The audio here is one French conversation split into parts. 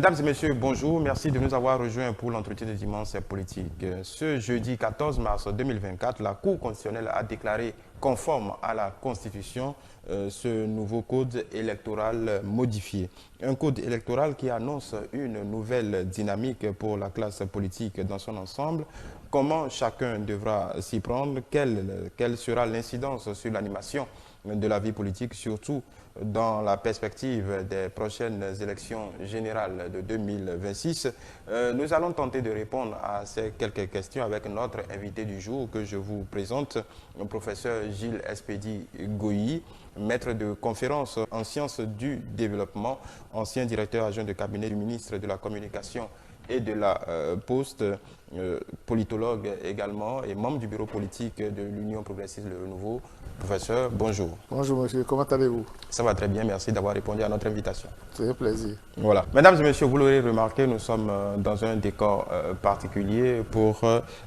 Mesdames et messieurs, bonjour. Merci de nous avoir rejoints pour l'entretien de dimanche politique. Ce jeudi 14 mars 2024, la Cour constitutionnelle a déclaré conforme à la Constitution ce nouveau code électoral modifié. Un code électoral qui annonce une nouvelle dynamique pour la classe politique dans son ensemble. Comment chacun devra s'y prendre? Quelle sera l'incidence sur l'animation de la vie politique, surtout dans la perspective des prochaines élections générales de 2026. Nous allons tenter de répondre à ces quelques questions avec notre invité du jour que je vous présente, le professeur Gilles Espédi Goyi, maître de conférence en sciences du développement, ancien directeur adjoint de cabinet du ministre de la Communication et de la Poste, politologue également et membre du bureau politique de l'Union progressiste Le Renouveau. Professeur, bonjour. Bonjour monsieur, comment allez-vous? Ça va très bien, merci d'avoir répondu à notre invitation. C'est un plaisir. Voilà. Mesdames et messieurs, vous l'aurez remarqué, nous sommes dans un décor particulier pour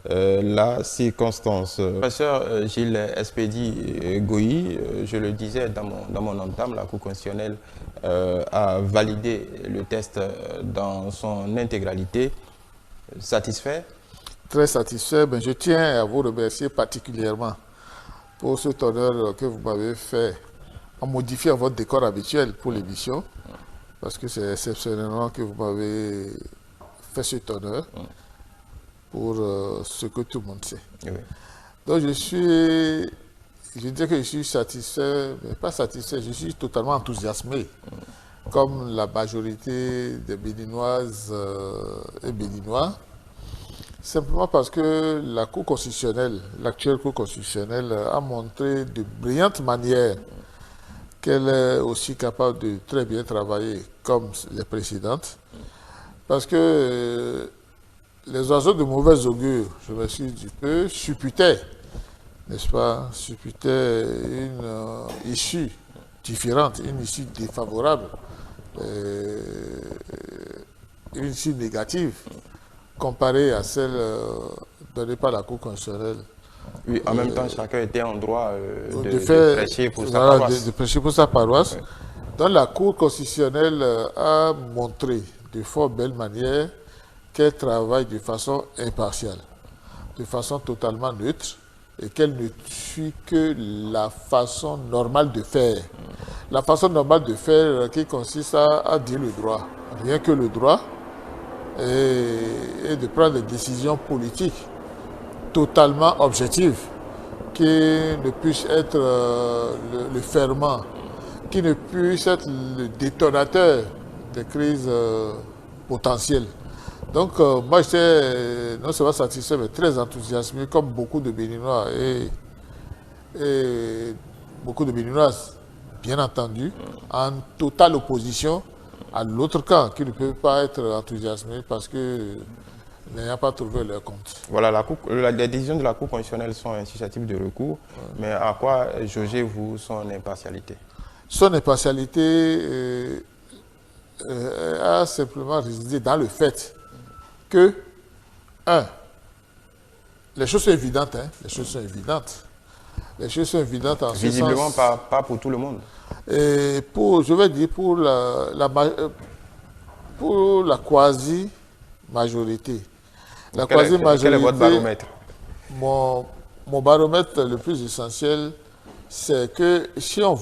la circonstance. Professeur Gilles Espédi Goyi, je le disais dans mon entame, la Cour constitutionnelle a validé le test dans son intégralité. Satisfait? Très satisfait. Ben, je tiens à vous remercier particulièrement pour cet honneur que vous m'avez fait en modifiant votre décor habituel pour l'émission, parce que c'est exceptionnellement que vous m'avez fait cet honneur pour ce que tout le monde sait. Oui. Donc je dirais que je suis satisfait, mais pas satisfait, je suis totalement enthousiasmé, comme la majorité des Béninoises et Béninois, simplement parce que la Cour constitutionnelle, l'actuelle Cour constitutionnelle, a montré de brillantes manières qu'elle est aussi capable de très bien travailler comme les précédentes. Parce que les oiseaux de mauvais augure, je me suis dit peu, supputaient, n'est-ce pas, supputaient une issue différente, une issue défavorable, une issue négative, comparée à celle donnée par la Cour constitutionnelle. Oui, en même temps, chacun était en droit de prêcher pour sa paroisse. De prêcher pour sa paroisse. Oui. Donc la Cour constitutionnelle a montré de fort belle manière qu'elle travaille de façon impartiale, de façon totalement neutre, et qu'elle ne suit que la façon normale de faire. La façon normale de faire qui consiste à dire le droit, rien que le droit, et de prendre des décisions politiques totalement objectives, qui ne puissent être le ferment, qui ne puissent être le détonateur des crises potentielles. Donc moi j'étais non seulement satisfait mais très enthousiasmé, comme beaucoup de Béninois et beaucoup de Béninoises, bien entendu, en totale opposition à l'autre camp, qui ne peut pas être enthousiasmé parce que n'ayant pas trouvé leur compte. Voilà, les décisions de la Cour constitutionnelle sont un susceptible de recours, mais à quoi jaugez-vous son impartialité? Son impartialité a simplement résidé dans le fait que, les choses sont évidentes, hein, les choses sont évidentes. Les choses sont évidentes en visiblement ce sens. Pas pour tout le monde. Et je vais dire pour la quasi-majorité. La quasi-majorité. Quel est votre baromètre? Mon baromètre le plus essentiel, c'est que si on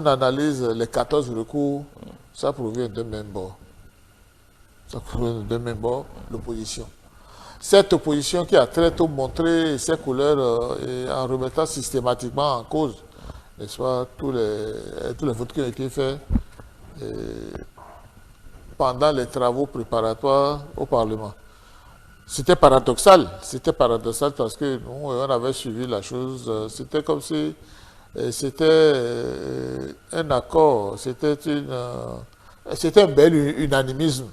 analyse les 14 recours, ça provient d'un même bord. Ça provient d'un même bord, l'opposition. Cette opposition qui a très tôt montré ses couleurs en remettant systématiquement en cause, n'est-ce pas, tous les votes qui ont été faits pendant les travaux préparatoires au Parlement. C'était paradoxal parce que nous, on avait suivi la chose, c'était comme si c'était un accord, c'était un bel unanimisme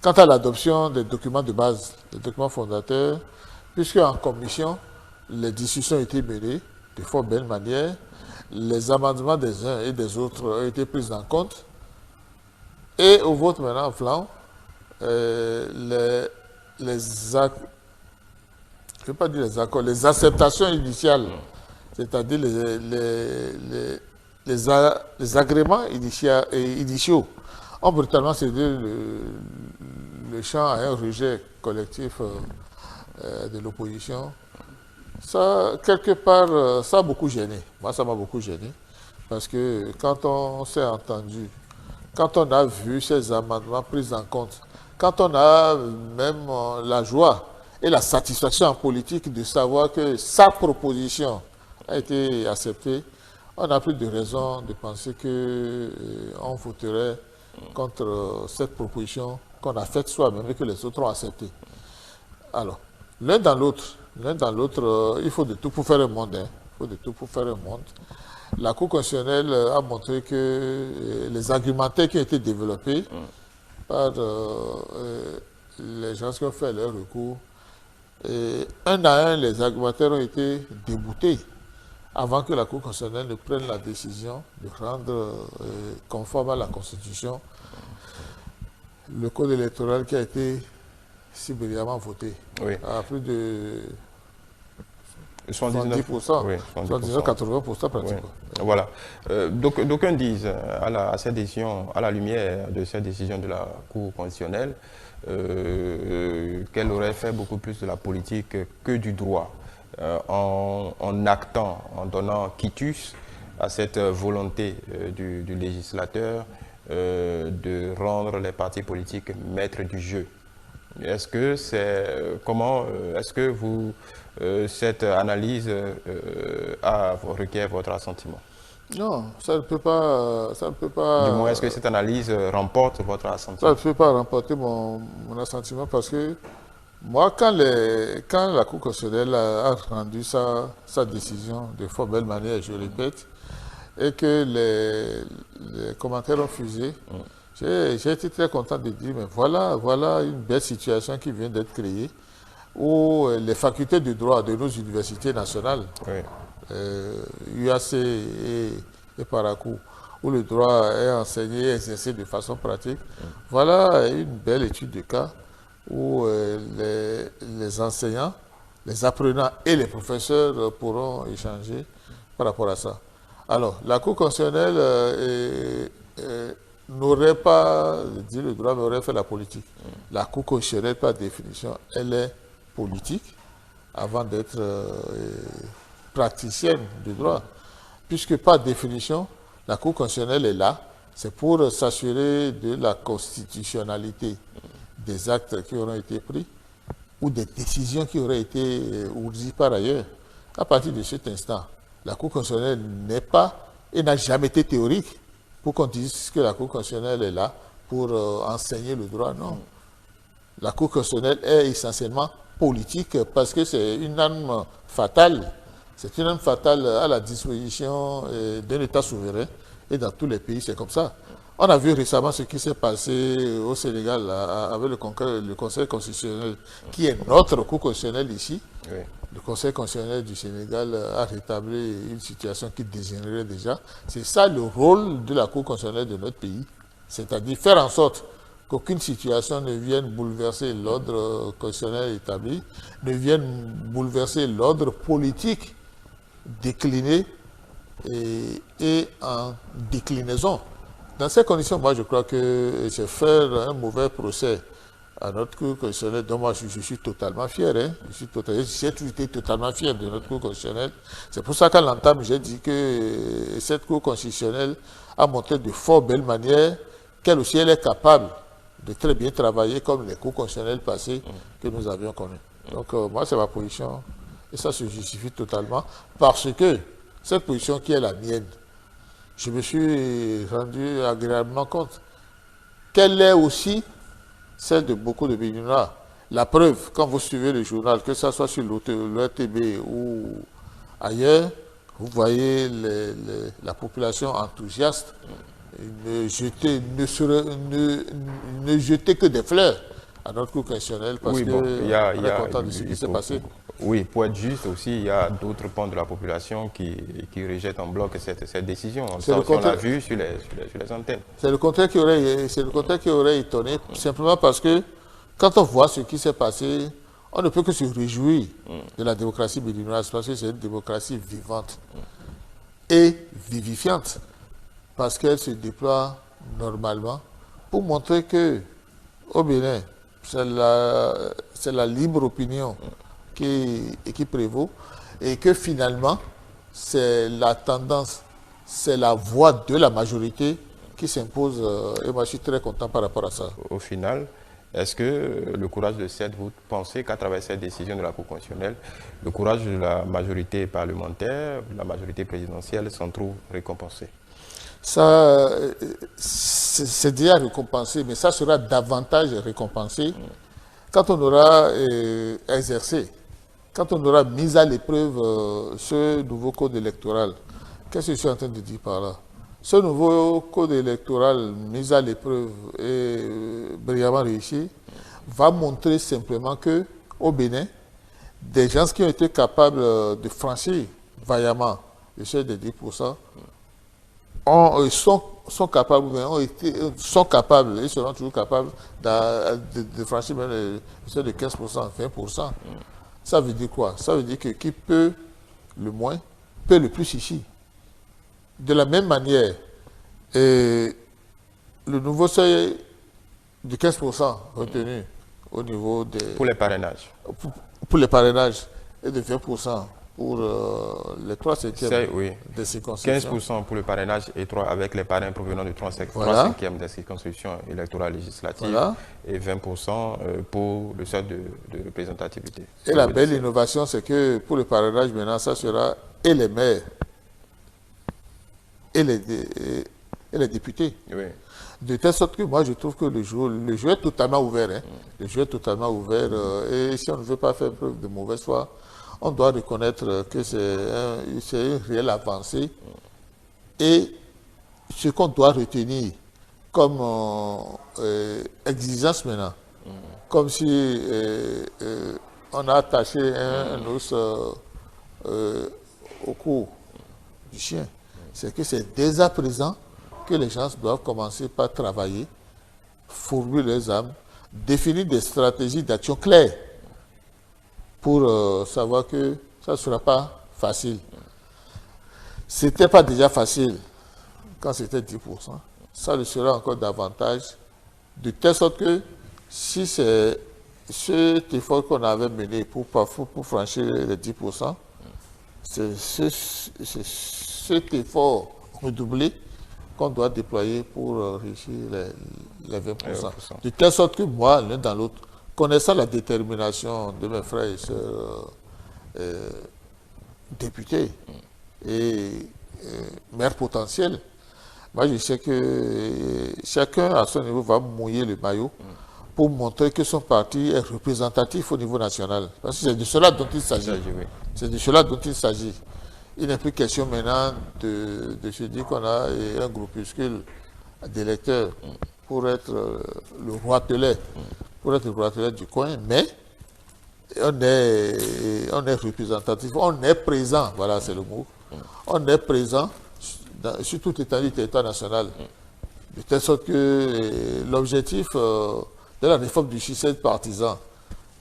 quant à l'adoption des documents de base, des documents fondateurs, puisque en commission, les discussions ont été menées de fort belle manière, les amendements des uns et des autres ont été pris en compte, et au vote maintenant en flanc, les acceptations initiales, c'est-à-dire les agréments initiaux ont brutalement cédé le champ à un rejet collectif de l'opposition. Ça, quelque part, ça a beaucoup gêné. Moi, ça m'a beaucoup gêné. Parce que quand on s'est entendu, quand on a vu ces amendements pris en compte, quand on a même la joie et la satisfaction en politique de savoir que sa proposition a été acceptée, on n'a plus de raison de penser qu'on voterait contre cette proposition qu'on a faite soi-même et que les autres ont acceptée. Alors, l'un dans l'autre, il faut de tout pour faire un monde. Hein. Il faut de tout pour faire un monde. La Cour constitutionnelle a montré que les argumentaires qui ont été développés par les gens qui ont fait leur recours, un à un, les argumentaires ont été déboutés avant que la Cour constitutionnelle ne prenne la décision de rendre conforme à la Constitution le code électoral qui a été si brillamment voté. Oui. À plus de 70%, oui, 80% pratiquement. Oui. Voilà. D'aucuns disent, à cette décision, à la lumière de cette décision de la Cour constitutionnelle, qu'elle aurait fait beaucoup plus de la politique que du droit, en actant, en donnant quitus à cette volonté du législateur de rendre les partis politiques maîtres du jeu. Est-ce que cette analyse requiert votre assentiment? Non, ça ne peut pas. Du moins, est-ce que cette analyse remporte votre assentiment? Ça ne peut pas remporter mon assentiment parce que moi, quand la Cour constitutionnelle a rendu sa décision de fort belle manière, je répète, et que les commentaires ont fusé, j'ai été très content de dire, mais voilà une belle situation qui vient d'être créée, où les facultés de droit de nos universités nationales, UAC et Parakou, où le droit est enseigné et exercé de façon pratique, voilà une belle étude de cas où les enseignants, les apprenants et les professeurs pourront échanger par rapport à ça. Alors, la Cour constitutionnelle n'aurait pas dit le droit, mais aurait fait la politique. La Cour constitutionnelle, par définition, elle est politique avant d'être praticienne du droit. Puisque par définition, la Cour constitutionnelle est là, c'est pour s'assurer de la constitutionnalité des actes qui auront été pris ou des décisions qui auraient été ourdies par ailleurs. À partir de cet instant, la Cour constitutionnelle n'est pas et n'a jamais été théorique pour qu'on dise que la Cour constitutionnelle est là pour enseigner le droit. Non. La Cour constitutionnelle est essentiellement politique parce que c'est une arme fatale. C'est une arme fatale à la disposition d'un État souverain et dans tous les pays, c'est comme ça. On a vu récemment ce qui s'est passé au Sénégal avec le Conseil constitutionnel, qui est notre Cour constitutionnelle ici. Oui. Le Conseil constitutionnel du Sénégal a rétabli une situation qui dégénérait déjà. C'est ça le rôle de la Cour constitutionnelle de notre pays. C'est-à-dire faire en sorte qu'aucune situation ne vienne bouleverser l'ordre constitutionnel établi, ne vienne bouleverser l'ordre politique décliné et en déclinaison. Dans ces conditions, moi je crois que c'est faire un mauvais procès à notre Cour constitutionnelle, dont moi je suis totalement fier. Hein. J'ai été totalement fier de notre Cour constitutionnelle. C'est pour ça qu'à l'entame, j'ai dit que cette Cour constitutionnelle a montré de fort belles manières qu'elle aussi elle est capable de très bien travailler comme les cours constitutionnelles passées que nous avions connues. Donc moi c'est ma position et ça se justifie totalement parce que cette position qui est la mienne, je me suis rendu agréablement compte qu'elle est aussi celle de beaucoup de Béninois. La preuve, quand vous suivez le journal, que ce soit sur l'ORTB ou ailleurs, vous voyez la population enthousiaste ne jeter que des fleurs à notre Cour constitutionnelle parce qu'on est content de ce qui s'est passé. Oui, pour être juste aussi, il y a d'autres pans de la population qui rejettent en bloc cette décision. On l'a vu sur les antennes. C'est le contraire qui aurait étonné, simplement parce que quand on voit ce qui s'est passé, on ne peut que se réjouir de la démocratie béninoise parce que c'est une démocratie vivante et vivifiante parce qu'elle se déploie normalement pour montrer que au Bénin, c'est la libre opinion qui prévaut et que finalement, c'est la tendance, c'est la voix de la majorité qui s'impose. Et moi, je suis très content par rapport à ça. Au final, est-ce que le courage de cette, vous pensez qu'à travers cette décision de la Cour constitutionnelle, le courage de la majorité parlementaire, de la majorité présidentielle s'en trouve récompensé? Ça, c'est déjà récompensé, mais ça sera davantage récompensé quand on aura exercé, quand on aura mis à l'épreuve ce nouveau code électoral. Qu'est-ce que je suis en train de dire par là? Ce nouveau code électoral mis à l'épreuve et brillamment réussi va montrer simplement que au Bénin, des gens qui ont été capables de franchir vaillamment le seuil des 10% sont capables, sont capables, ils seront toujours capables de franchir même le seuil de 15%, 20%. Ça veut dire quoi? Ça veut dire que qui peut le moins, peut le plus ici. De la même manière, le nouveau seuil de 15% retenu au niveau des... Pour les parrainages. Pour les parrainages et de 20% pour les 3/5e oui. des circonscriptions. 15% pour le parrainage et 3 avec les parrains provenant du 3/5e des circonscriptions électorales législatives, voilà. Et 20% pour le seuil de représentativité. Et la belle innovation, c'est que pour le parrainage, maintenant, ça sera et les maires et les députés. Oui. De telle sorte que moi, je trouve que le jeu est totalement ouvert. Hein. Le jeu est totalement ouvert. Et si on ne veut pas faire preuve de mauvaise foi, on doit reconnaître que c'est une réelle avancée. Et ce qu'on doit retenir comme exigence maintenant, comme si on a attaché un os au cou du chien, c'est que c'est dès à présent que les gens doivent commencer par travailler, fourber leurs âmes, définir des stratégies d'action claires pour savoir que ça ne sera pas facile. Ce n'était pas déjà facile quand c'était 10%. Ça le sera encore davantage, de telle sorte que si c'est cet effort qu'on avait mené pour franchir les 10%, c'est cet effort redoublé qu'on doit déployer pour réussir les 20%. De telle sorte que moi, l'un dans l'autre, connaissant la détermination de mes frères et sœurs députés et maires potentiels, moi je sais que chacun à son niveau va mouiller le maillot pour montrer que son parti est représentatif au niveau national. Parce que c'est de cela dont il s'agit. C'est de cela dont il s'agit. Il n'est plus question maintenant de se dire qu'on a un groupuscule d'électeurs pour être le roitelet, du coin, mais on est représentatif, on est présent, voilà c'est le mot, on est présent sur toute l'étendue du territoire national. De telle sorte que l'objectif de la réforme du système partisan,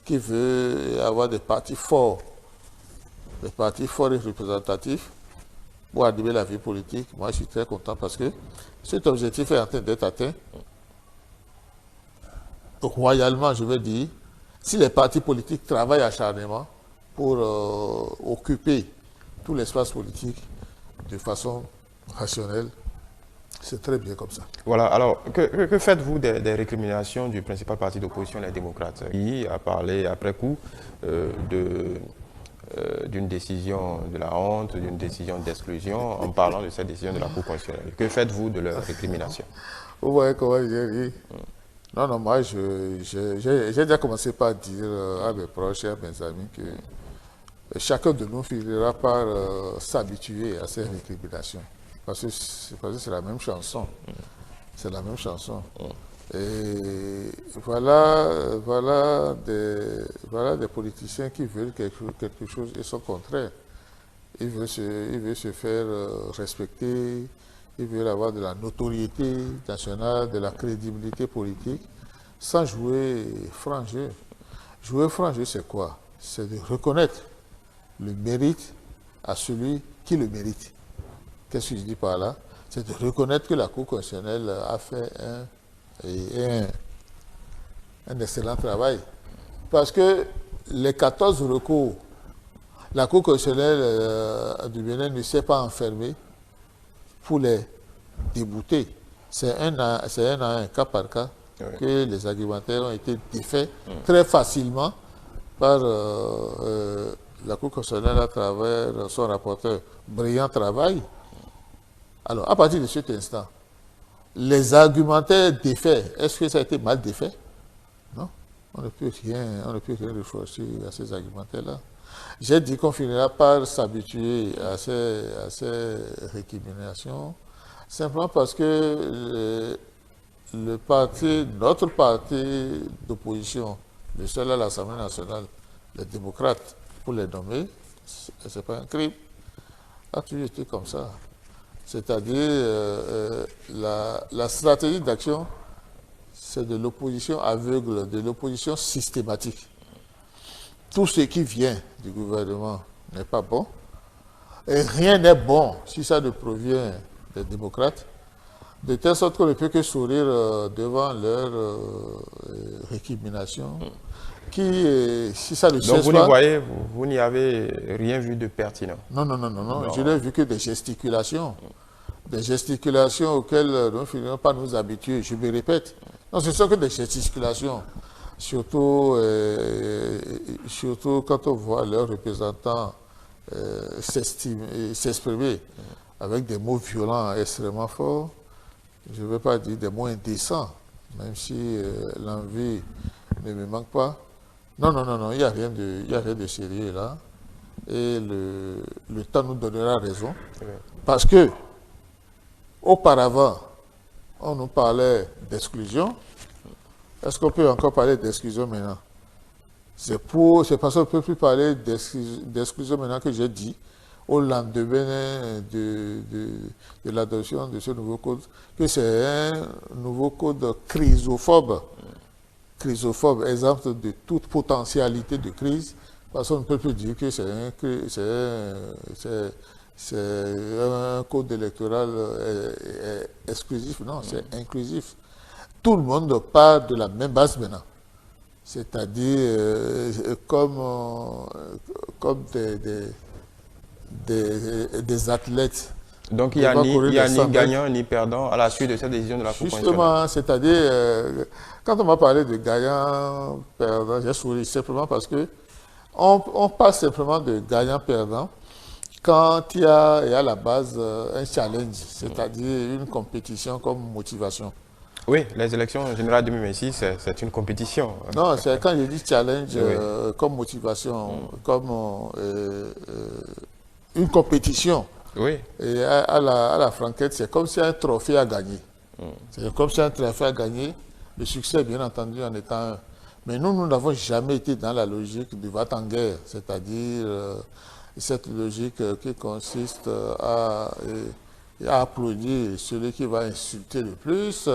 qui veut avoir des partis forts et représentatifs pour animer la vie politique, moi je suis très content parce que cet objectif est en train d'être atteint. Royalement, je veux dire, si les partis politiques travaillent acharnement pour occuper tout l'espace politique de façon rationnelle, c'est très bien comme ça. Voilà, alors que faites-vous des récriminations du principal parti d'opposition, les démocrates, qui a parlé après coup d'une décision de la honte, d'une décision d'exclusion, en parlant de cette décision de la Cour constitutionnelle? Que faites-vous de leur récrimination? Vous voyez comment j'ai ri. Non, moi, j'ai déjà commencé par dire à mes proches et à mes amis que chacun de nous finira par s'habituer à ces récriminations. Parce que c'est la même chanson. C'est la même chanson. Et voilà des politiciens qui veulent quelque chose et son contraire. Ils veulent se faire respecter, ils veulent avoir de la notoriété nationale, de la crédibilité politique, sans jouer franc jeu. Jouer franc jeu, c'est quoi? C'est de reconnaître le mérite à celui qui le mérite. Qu'est-ce que je dis par là? C'est de reconnaître que la Cour constitutionnelle a fait et un excellent travail. Parce que les 14 recours, la Cour constitutionnelle du Bénin ne s'est pas enfermée pour les débouter. C'est un à un, cas par cas, que les argumentaires ont été défaits très facilement par la Cour constitutionnelle à travers son rapporteur. Brillant travail. Alors, à partir de cet instant, les argumentaires défaits, est-ce que ça a été mal défait? Non. On ne peut rien reprocher à ces argumentaires-là. J'ai dit qu'on finira par s'habituer à ces récriminations, simplement parce que notre parti d'opposition, le seul à l'Assemblée nationale, les démocrates, pour les nommer, ce n'est pas un crime, a toujours été comme ça. C'est-à-dire, la stratégie d'action, c'est de l'opposition aveugle, de l'opposition systématique. Tout ce qui vient du gouvernement n'est pas bon, et rien n'est bon si ça ne provient des démocrates, de telle sorte qu'on ne peut que sourire devant leurs récriminations. Si ça ne cesse pas... Donc vous n'y voyez, vous n'y avez rien vu de pertinent? Non. Je n'ai vu que des gesticulations. Des gesticulations auxquelles nous ne finirons pas nous habituer. Je me répète. Non, ce sont que des gesticulations. Surtout quand on voit leurs représentants s'exprimer avec des mots violents extrêmement forts. Je ne veux pas dire des mots indécents, même si l'envie ne me manque pas. Non, il n'y a rien de sérieux là. Et le temps nous donnera raison. Parce que, auparavant, on nous parlait d'exclusion. Est-ce qu'on peut encore parler d'exclusion maintenant? C'est parce qu'on ne peut plus parler d'exclusion maintenant que j'ai dit, au lendemain de l'adoption de ce nouveau code, que c'est un nouveau code chrysophobe. Chrysophobe, exemple de toute potentialité de crise, parce qu'on ne peut plus dire que c'est un code électoral exclusif. Non, c'est inclusif. Tout le monde part de la même base maintenant. C'est-à-dire comme des athlètes. Donc il n'y a ni gagnant ni perdant à la suite de cette décision de la Cour constitutionnelle. Justement, c'est-à-dire, quand on m'a parlé de gagnant, perdant, j'ai souri simplement parce que on parle simplement de gagnant, perdant quand il y a à la base un challenge, c'est-à-dire une compétition comme motivation. Oui, les élections générales 2026, c'est une compétition. Non, c'est quand je dis challenge comme motivation, comme une compétition. Oui. Et à la franquette, c'est comme si un trophée à gagner. C'est comme si un trophée à gagner. Le succès, bien entendu, en étant un. Mais nous n'avons jamais été dans la logique du va-t-en-guerre, c'est-à-dire cette logique qui consiste à applaudir celui qui va insulter le plus,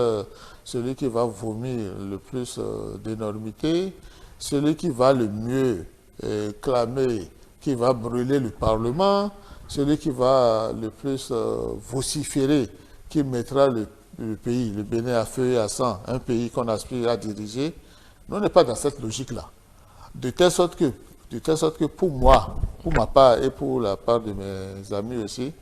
celui qui va vomir le plus d'énormité, celui qui va le mieux clamer, qui va brûler le Parlement, celui qui va le plus vociférer, qui mettra le pays, le Bénin à feu et à sang, un pays qu'on aspire à diriger. Nous, on n'est pas dans cette logique-là. De telle sorte que pour moi, pour ma part et pour la part de mes amis aussi,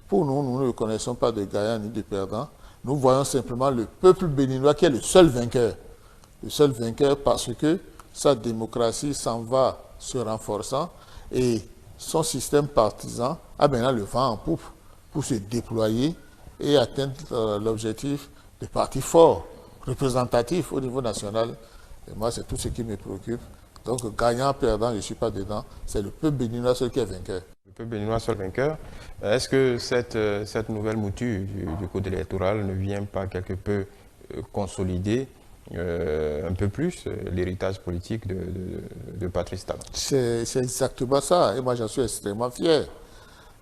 pour nous, nous ne reconnaissons pas de gagnant ni de perdant. Nous voyons simplement le peuple béninois qui est le seul vainqueur. Le seul vainqueur parce que sa démocratie s'en va se renforçant et son système partisan a maintenant le vent en poupe pour se déployer et atteindre l'objectif de partis forts, représentatifs au niveau national. Et moi, c'est tout ce qui me préoccupe. Donc, gagnant, perdant, je ne suis pas dedans. C'est le peuple béninois seul qui est vainqueur. Le peuple béninois seul vainqueur. Est-ce que cette nouvelle mouture du code électoral ne vient pas quelque peu consolider un peu plus l'héritage politique de Patrice Talon? C'est exactement ça. Et moi, j'en suis extrêmement fier.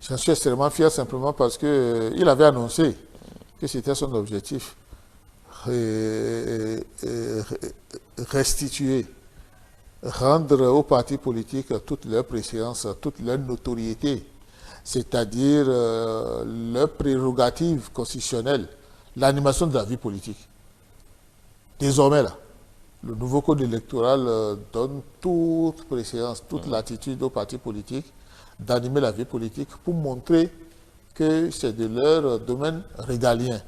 J'en suis extrêmement fier simplement parce qu'il avait annoncé que c'était son objectif. Restituer, rendre aux partis politiques toute leur préséance, toute leur notoriété, c'est-à-dire leur prérogative constitutionnelle, l'animation de la vie politique. Désormais, là, le nouveau code électoral donne toute préséance, toute latitude aux partis politiques d'animer la vie politique pour montrer que c'est de leur domaine régalien.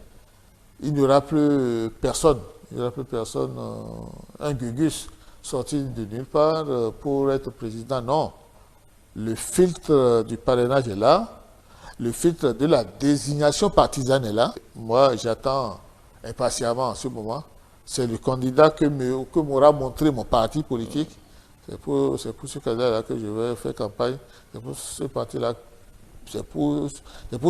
Il n'y aura plus personne, un gugus sorti de nulle part pour être président. Non, le filtre du parrainage est là, le filtre de la désignation partisane est là. Moi, j'attends impatiemment en ce moment. C'est le candidat que m'aura montré mon parti politique. C'est pour ce candidat-là que je vais faire campagne. C'est pour ce parti-là. C'est pour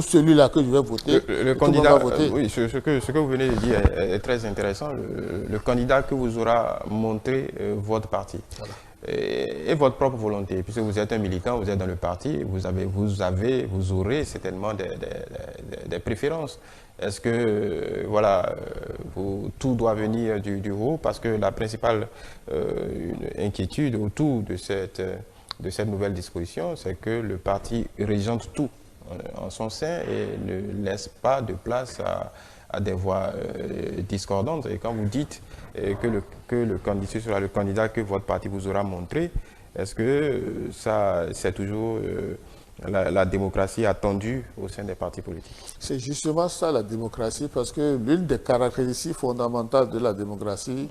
celui-là que je vais voter. Le candidat, oui, ce que vous venez de dire est très intéressant. Le candidat que vous aura montré votre parti. Voilà. Et votre propre volonté, puisque vous êtes un militant, vous êtes dans le parti, vous aurez certainement des préférences. Est-ce que voilà, tout doit venir du haut? Parce que la principale inquiétude autour de cette nouvelle disposition, c'est que le parti régente tout en son sein et ne laisse pas de place à des voix discordantes. Et quand vous dites que le candidat sera le candidat que votre parti vous aura montré, est-ce que ça, c'est toujours la démocratie attendue au sein des partis politiques? C'est justement ça la démocratie, parce que l'une des caractéristiques fondamentales de la démocratie,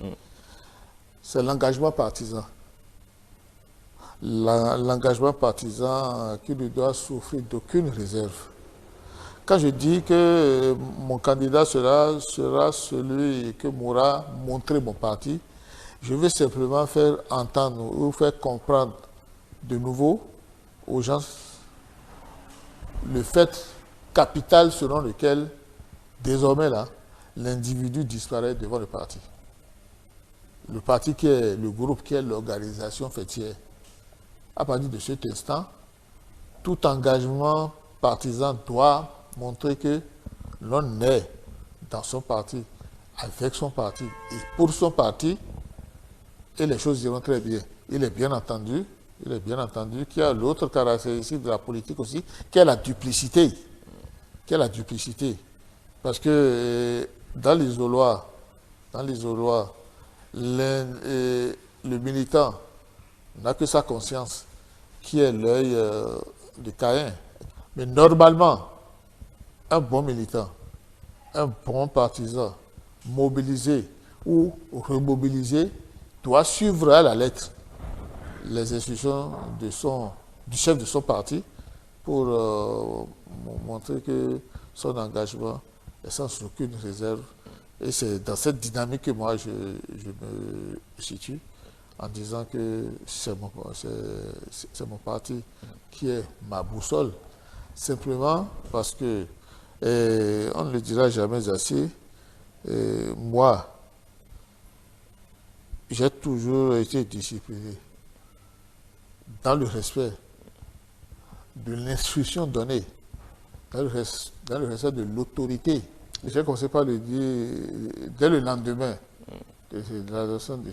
c'est l'engagement partisan. L'engagement partisan qui ne doit souffrir d'aucune réserve. Quand je dis que mon candidat sera celui que m'aura montré mon parti, je veux simplement faire entendre ou faire comprendre de nouveau aux gens le fait capital selon lequel, désormais là, l'individu disparaît devant le parti. Le parti qui est le groupe, qui est l'organisation fêtière. À partir de cet instant, tout engagement partisan doit montrer que l'on est dans son parti, avec son parti et pour son parti, et les choses iront très bien. Il est bien entendu qu'il y a l'autre caractéristique de la politique aussi, qui est la duplicité. Parce que dans l'isoloir, le militant n'a que sa conscience, qui est l'œil de Caïn. Mais normalement, un bon militant, un bon partisan, mobilisé ou remobilisé, doit suivre à la lettre les instructions du chef de son parti pour montrer que son engagement est sans aucune réserve. Et c'est dans cette dynamique que moi je me situe, en disant que c'est mon parti qui est ma boussole, simplement parce que, on ne le dira jamais assez, moi, j'ai toujours été discipliné dans le respect de l'instruction donnée, dans le respect de l'autorité. J'ai commencé par le dire dès le lendemain de l'adoption de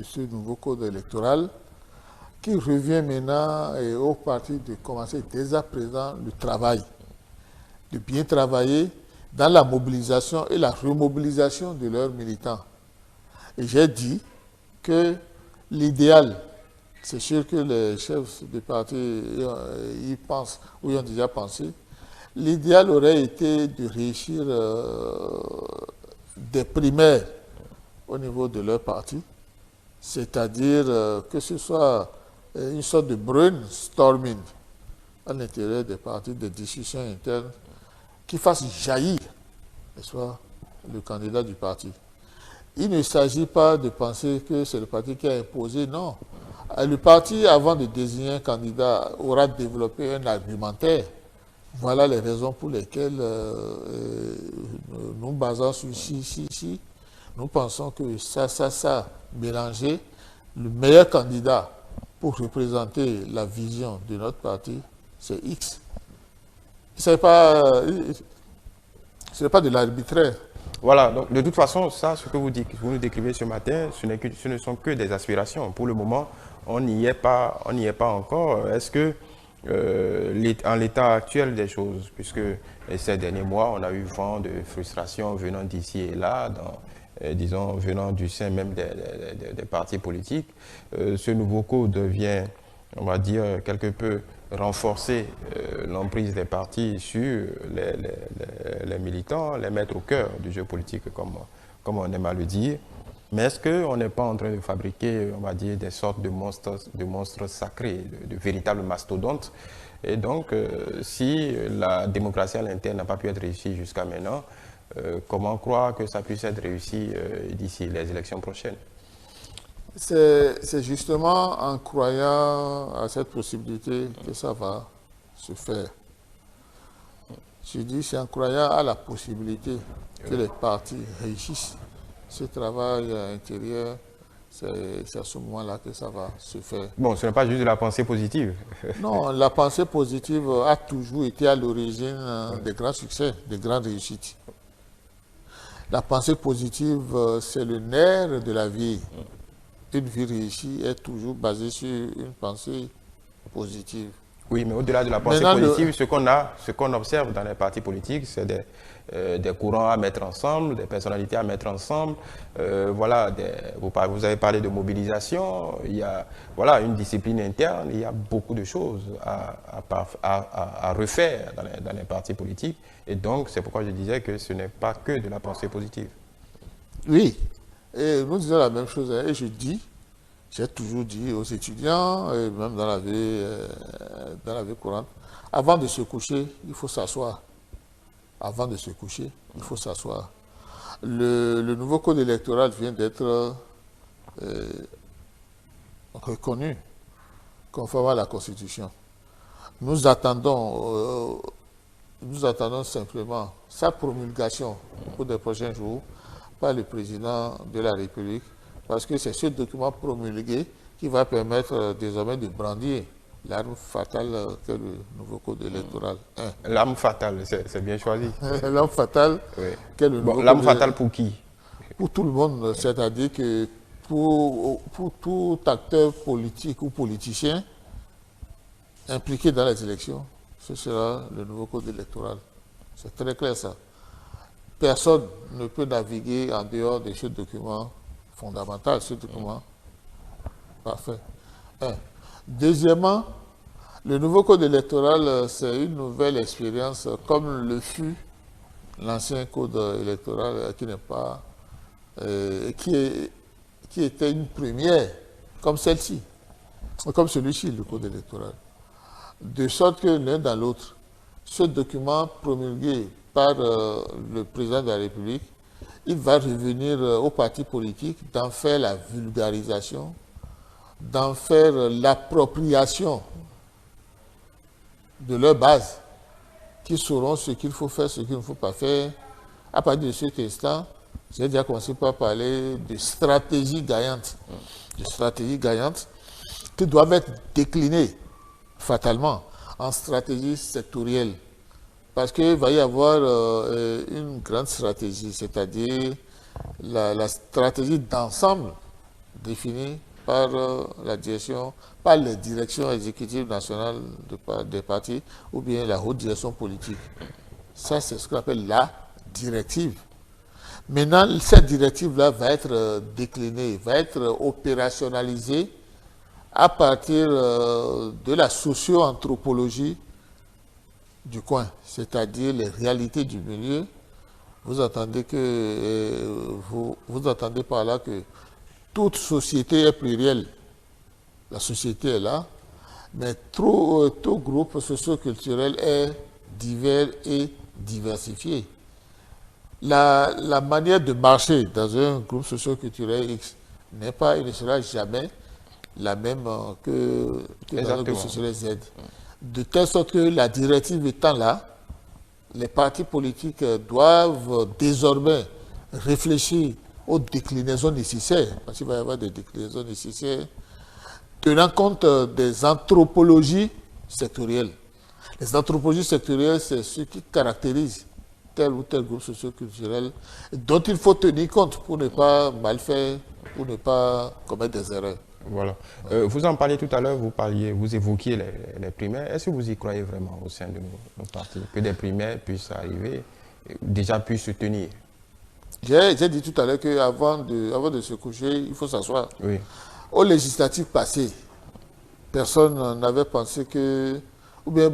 ce nouveau code électoral, qui revient maintenant aux partis de commencer dès à présent le travail, de bien travailler dans la mobilisation et la remobilisation de leurs militants. Et j'ai dit que l'idéal, c'est sûr que les chefs de parti y pensent ou y ont déjà pensé, l'idéal aurait été de réussir des primaires au niveau de leur parti, c'est-à-dire que ce soit une sorte de brainstorming à l'intérieur des partis, des discussions internes qui fassent jaillir, n'est-ce pas, le candidat du parti. Il ne s'agit pas de penser que c'est le parti qui a imposé, non. Le parti, avant de désigner un candidat, aura développé un argumentaire. Voilà les raisons pour lesquelles nous basons sur ci. Nous pensons que ça, mélangé, le meilleur candidat pour représenter la vision de notre parti, c'est X. Ce n'est pas de l'arbitraire. Voilà, donc de toute façon, ça, ce que vous nous décrivez ce matin, ce ne sont que des aspirations. Pour le moment, on n'y est pas encore. Est-ce que, en l'état actuel des choses, puisque ces derniers mois, on a eu vent de frustration venant d'ici et là, disons, venant du sein même des partis politiques. Ce nouveau code vient, on va dire, quelque peu renforcer l'emprise des partis sur les militants, les mettre au cœur du jeu politique, comme on aime à le dire. Mais est-ce qu'on n'est pas en train de fabriquer, on va dire, des sortes de monstres sacrés, de véritables mastodontes? Et donc, si la démocratie à l'interne n'a pas pu être réussie jusqu'à maintenant, comment croire que ça puisse être réussi d'ici les élections prochaines? C'est justement en croyant à cette possibilité que ça va se faire. Je dis, c'est en croyant à la possibilité que les partis réussissent ce travail intérieur, c'est à ce moment-là que ça va se faire. Bon, ce n'est pas juste de la pensée positive. Non, la pensée positive a toujours été à l'origine des grands succès, des grandes réussites. La pensée positive, c'est le nerf de la vie. Une vie réussie est toujours basée sur une pensée positive. Oui, mais au-delà de la pensée positive, ce qu'on observe dans les partis politiques, c'est des courants à mettre ensemble, des personnalités à mettre ensemble. Voilà, vous avez parlé de mobilisation, il y a voilà, une discipline interne, il y a beaucoup de choses à refaire dans les partis politiques. Et donc, c'est pourquoi je disais que ce n'est pas que de la pensée positive. Oui, et nous disons la même chose, hein, et je dis, j'ai toujours dit aux étudiants, et même dans la vie courante, avant de se coucher, il faut s'asseoir. Avant de se coucher, il faut s'asseoir. Le nouveau code électoral vient d'être reconnu conforme à la Constitution. Nous attendons simplement sa promulgation pour les prochains jours par le président de la République, parce que c'est ce document promulgué qui va permettre désormais de brandir l'arme fatale qu'est le nouveau code électoral. L'arme fatale, c'est bien choisi. L'arme fatale qu'est le nouveau code. L'arme fatale pour qui? Pour tout le monde, c'est-à-dire que pour tout acteur politique ou politicien impliqué dans les élections, ce sera le nouveau code électoral. C'est très clair ça. Personne ne peut naviguer en dehors de ce document fondamental, ce document parfait. Deuxièmement, le nouveau code électoral, c'est une nouvelle expérience, comme le fut l'ancien code électoral qui n'est pas, qui était une première, comme celle-ci, comme celui-ci, le code électoral. De sorte que l'un dans l'autre, ce document promulgué par le président de la République, il va revenir aux partis politiques d'en faire la vulgarisation, d'en faire l'appropriation de leur base, qui sauront ce qu'il faut faire, ce qu'il ne faut pas faire. À partir de cet instant, j'ai déjà commencé par parler de stratégies gagnantes, qui doivent être déclinées fatalement en stratégie sectorielle. Parce qu'il va y avoir une grande stratégie, c'est-à-dire la stratégie d'ensemble définie par la direction, par les directions exécutives nationales des partis ou bien la haute direction politique. Ça, c'est ce qu'on appelle la directive. Maintenant, cette directive-là va être déclinée, va être opérationnalisée à partir de la socio-anthropologie du coin, c'est-à-dire les réalités du milieu. Vous entendez par là que toute société est plurielle. La société est là, mais tout groupe socio-culturel est divers et diversifié. La manière de marcher dans un groupe socio-culturel X n'est pas et ne sera jamais la même que dans un groupe socio-culturel Z. De telle sorte que la directive étant là, les partis politiques doivent désormais réfléchir aux déclinaisons nécessaires, parce qu'il va y avoir des déclinaisons nécessaires, tenant compte des anthropologies sectorielles. Les anthropologies sectorielles, c'est ce qui caractérise tel ou tel groupe socio-culturel dont il faut tenir compte pour ne pas mal faire, pour ne pas commettre des erreurs. Voilà. Vous en parliez tout à l'heure, vous évoquiez les primaires. Est-ce que vous y croyez vraiment au sein de nos partis, que des primaires puissent arriver, déjà puissent se tenir? J'ai dit tout à l'heure qu'avant avant de se coucher, il faut s'asseoir. Oui. Aux législatives passées, personne n'avait pensé que, ou bien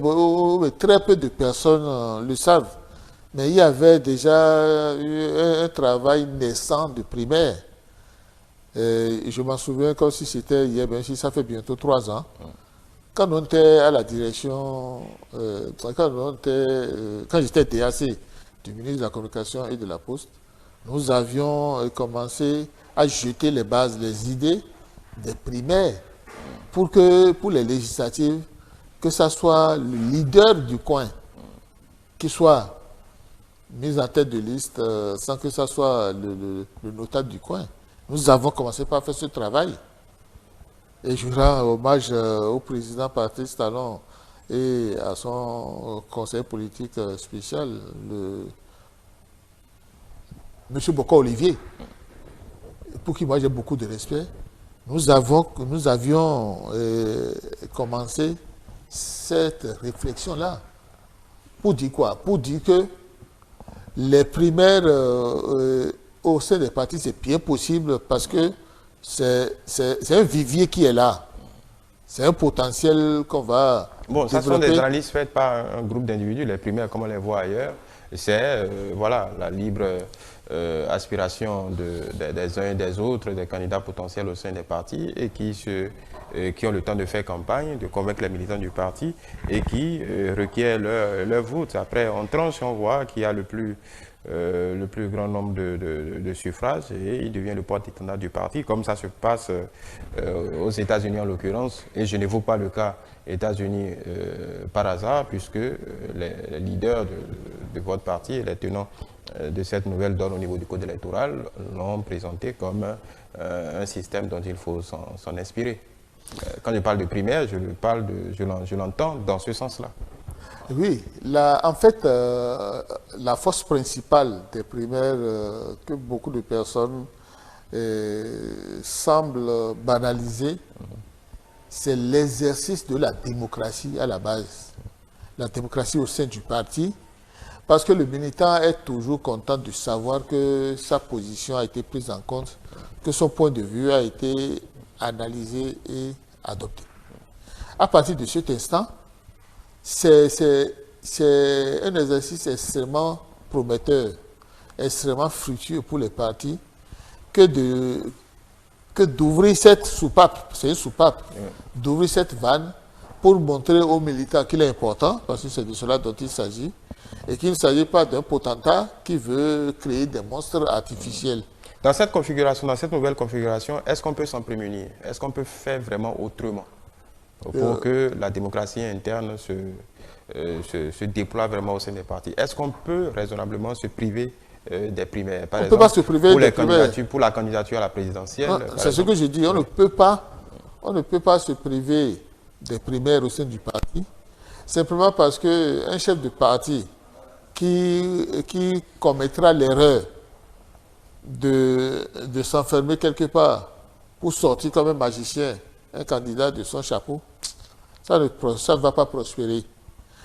très peu de personnes le savent, mais il y avait déjà eu un travail naissant de primaire. Et je m'en souviens comme si c'était hier, bien si ça fait bientôt 3 ans. Quand on était à la direction, quand j'étais DAC du ministre de la Communication et de la Poste, nous avions commencé à jeter les bases, les idées des primaires pour les législatives, que ça soit le leader du coin qui soit mis en tête de liste sans que ça soit le notable du coin. Nous avons commencé par faire ce travail. Et je rends hommage au président Patrice Talon et à son conseiller politique spécial, M. Bokar Olivier, pour qui moi j'ai beaucoup de respect. Nous avions commencé cette réflexion-là. Pour dire quoi? Pour dire que les primaires au sein des partis, c'est bien possible parce que c'est un vivier qui est là. C'est un potentiel qu'on va Bon, ça développer. sont des analyses faites par un groupe d'individus, les primaires comme on les voit ailleurs. C'est voilà, la libre aspiration des uns et des autres, des candidats potentiels au sein des partis et qui ont le temps de faire campagne, de convaincre les militants du parti et qui requièrent leur vote. Après, on tranche, on voit qu'il y a le plus grand nombre de suffrages et il devient le porte-étendard du parti, comme ça se passe aux États-Unis en l'occurrence. Et je n'évoque pas le cas États-Unis par hasard, puisque les leaders de votre parti et les tenants de cette nouvelle donne au niveau du code électoral l'ont présenté comme un système dont il faut s'en inspirer. Quand je parle de primaire, je l'entends dans ce sens-là. Oui, en fait, la force principale des primaires que beaucoup de personnes semblent banaliser, c'est l'exercice de la démocratie à la base. La démocratie au sein du parti, parce que le militant est toujours content de savoir que sa position a été prise en compte, que son point de vue a été analysé et adopté. À partir de cet instant, c'est un exercice extrêmement prometteur, extrêmement fructueux pour les partis que d'ouvrir cette soupape, c'est une soupape, d'ouvrir cette vanne pour montrer aux militants qu'il est important, parce que c'est de cela dont il s'agit, et qu'il ne s'agit pas d'un potentat qui veut créer des monstres artificiels. Dans cette configuration, dans cette nouvelle configuration, est-ce qu'on peut s'en prémunir? Est-ce qu'on peut faire vraiment autrement pour que la démocratie interne se déploie vraiment au sein des partis? Est-ce qu'on peut raisonnablement se priver des primaires? Par exemple, peut pas se priver des primaires. Pour la candidature à la présidentielle. C'est ce que je dis. On ne peut pas se priver des primaires au sein du parti, simplement parce qu'un chef de parti qui commettra l'erreur de s'enfermer quelque part pour sortir comme un magicien, un candidat de son chapeau, ça ne va pas prospérer.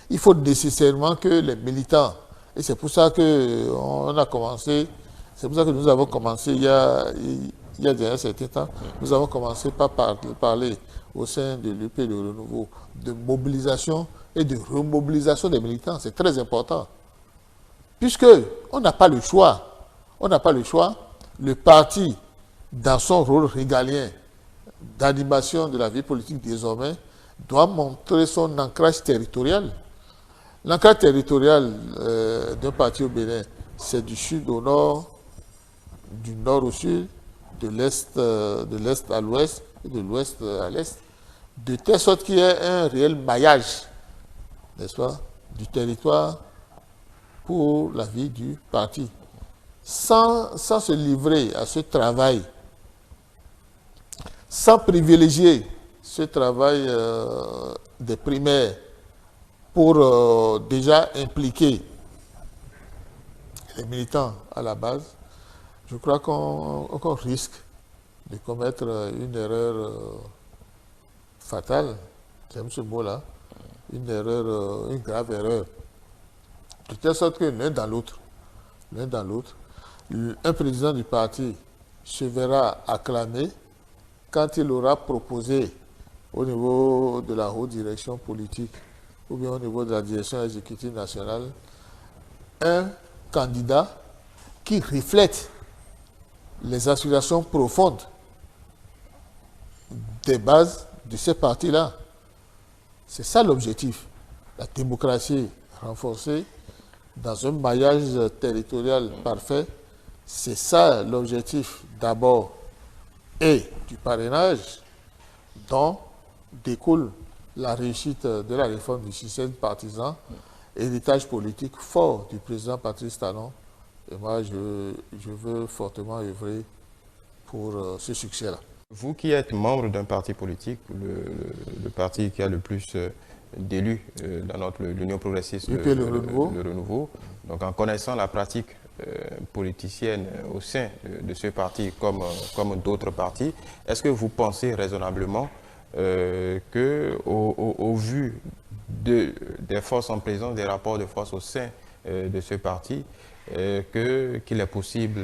Il faut nécessairement que les militants, et c'est pour ça que nous avons commencé il y a déjà un certain temps, nous avons commencé par parler au sein de l'UP de Renouveau de mobilisation et de remobilisation des militants. C'est très important. Puisque on n'a pas le choix. On n'a pas le choix. Le parti, dans son rôle régalien d'animation de la vie politique désormais, doit montrer son ancrage territorial. L'ancrage territorial d'un parti au Bénin, c'est du sud au nord, du nord au sud, de l'est à l'ouest et de l'ouest à l'est, de telle sorte qu'il y ait un réel maillage, n'est-ce pas, du territoire pour la vie du parti. Sans se livrer à ce travail, sans privilégier ce travail des primaires pour déjà impliquer les militants à la base, je crois qu'on risque de commettre une erreur fatale, j'aime ce mot-là, une grave erreur, de telle sorte que l'un dans l'autre, Un président du parti se verra acclamé quand il aura proposé au niveau de la haute direction politique ou bien au niveau de la direction exécutive nationale un candidat qui reflète les aspirations profondes des bases de ces partis-là. C'est ça l'objectif. La démocratie renforcée dans un maillage territorial parfait, c'est ça l'objectif d'abord et du parrainage dont découle la réussite de la réforme du système partisan, héritage politique fort du président Patrice Talon. Et moi, je veux fortement œuvrer pour ce succès-là. Vous qui êtes membre d'un parti politique, le parti qui a le plus d'élus dans l'Union progressiste, le Renouveau, donc en connaissant la pratique politicienne au sein de ce parti comme d'autres partis, est-ce que vous pensez raisonnablement qu'au vu des forces en présence, des rapports de force au sein de ce parti, qu'il est possible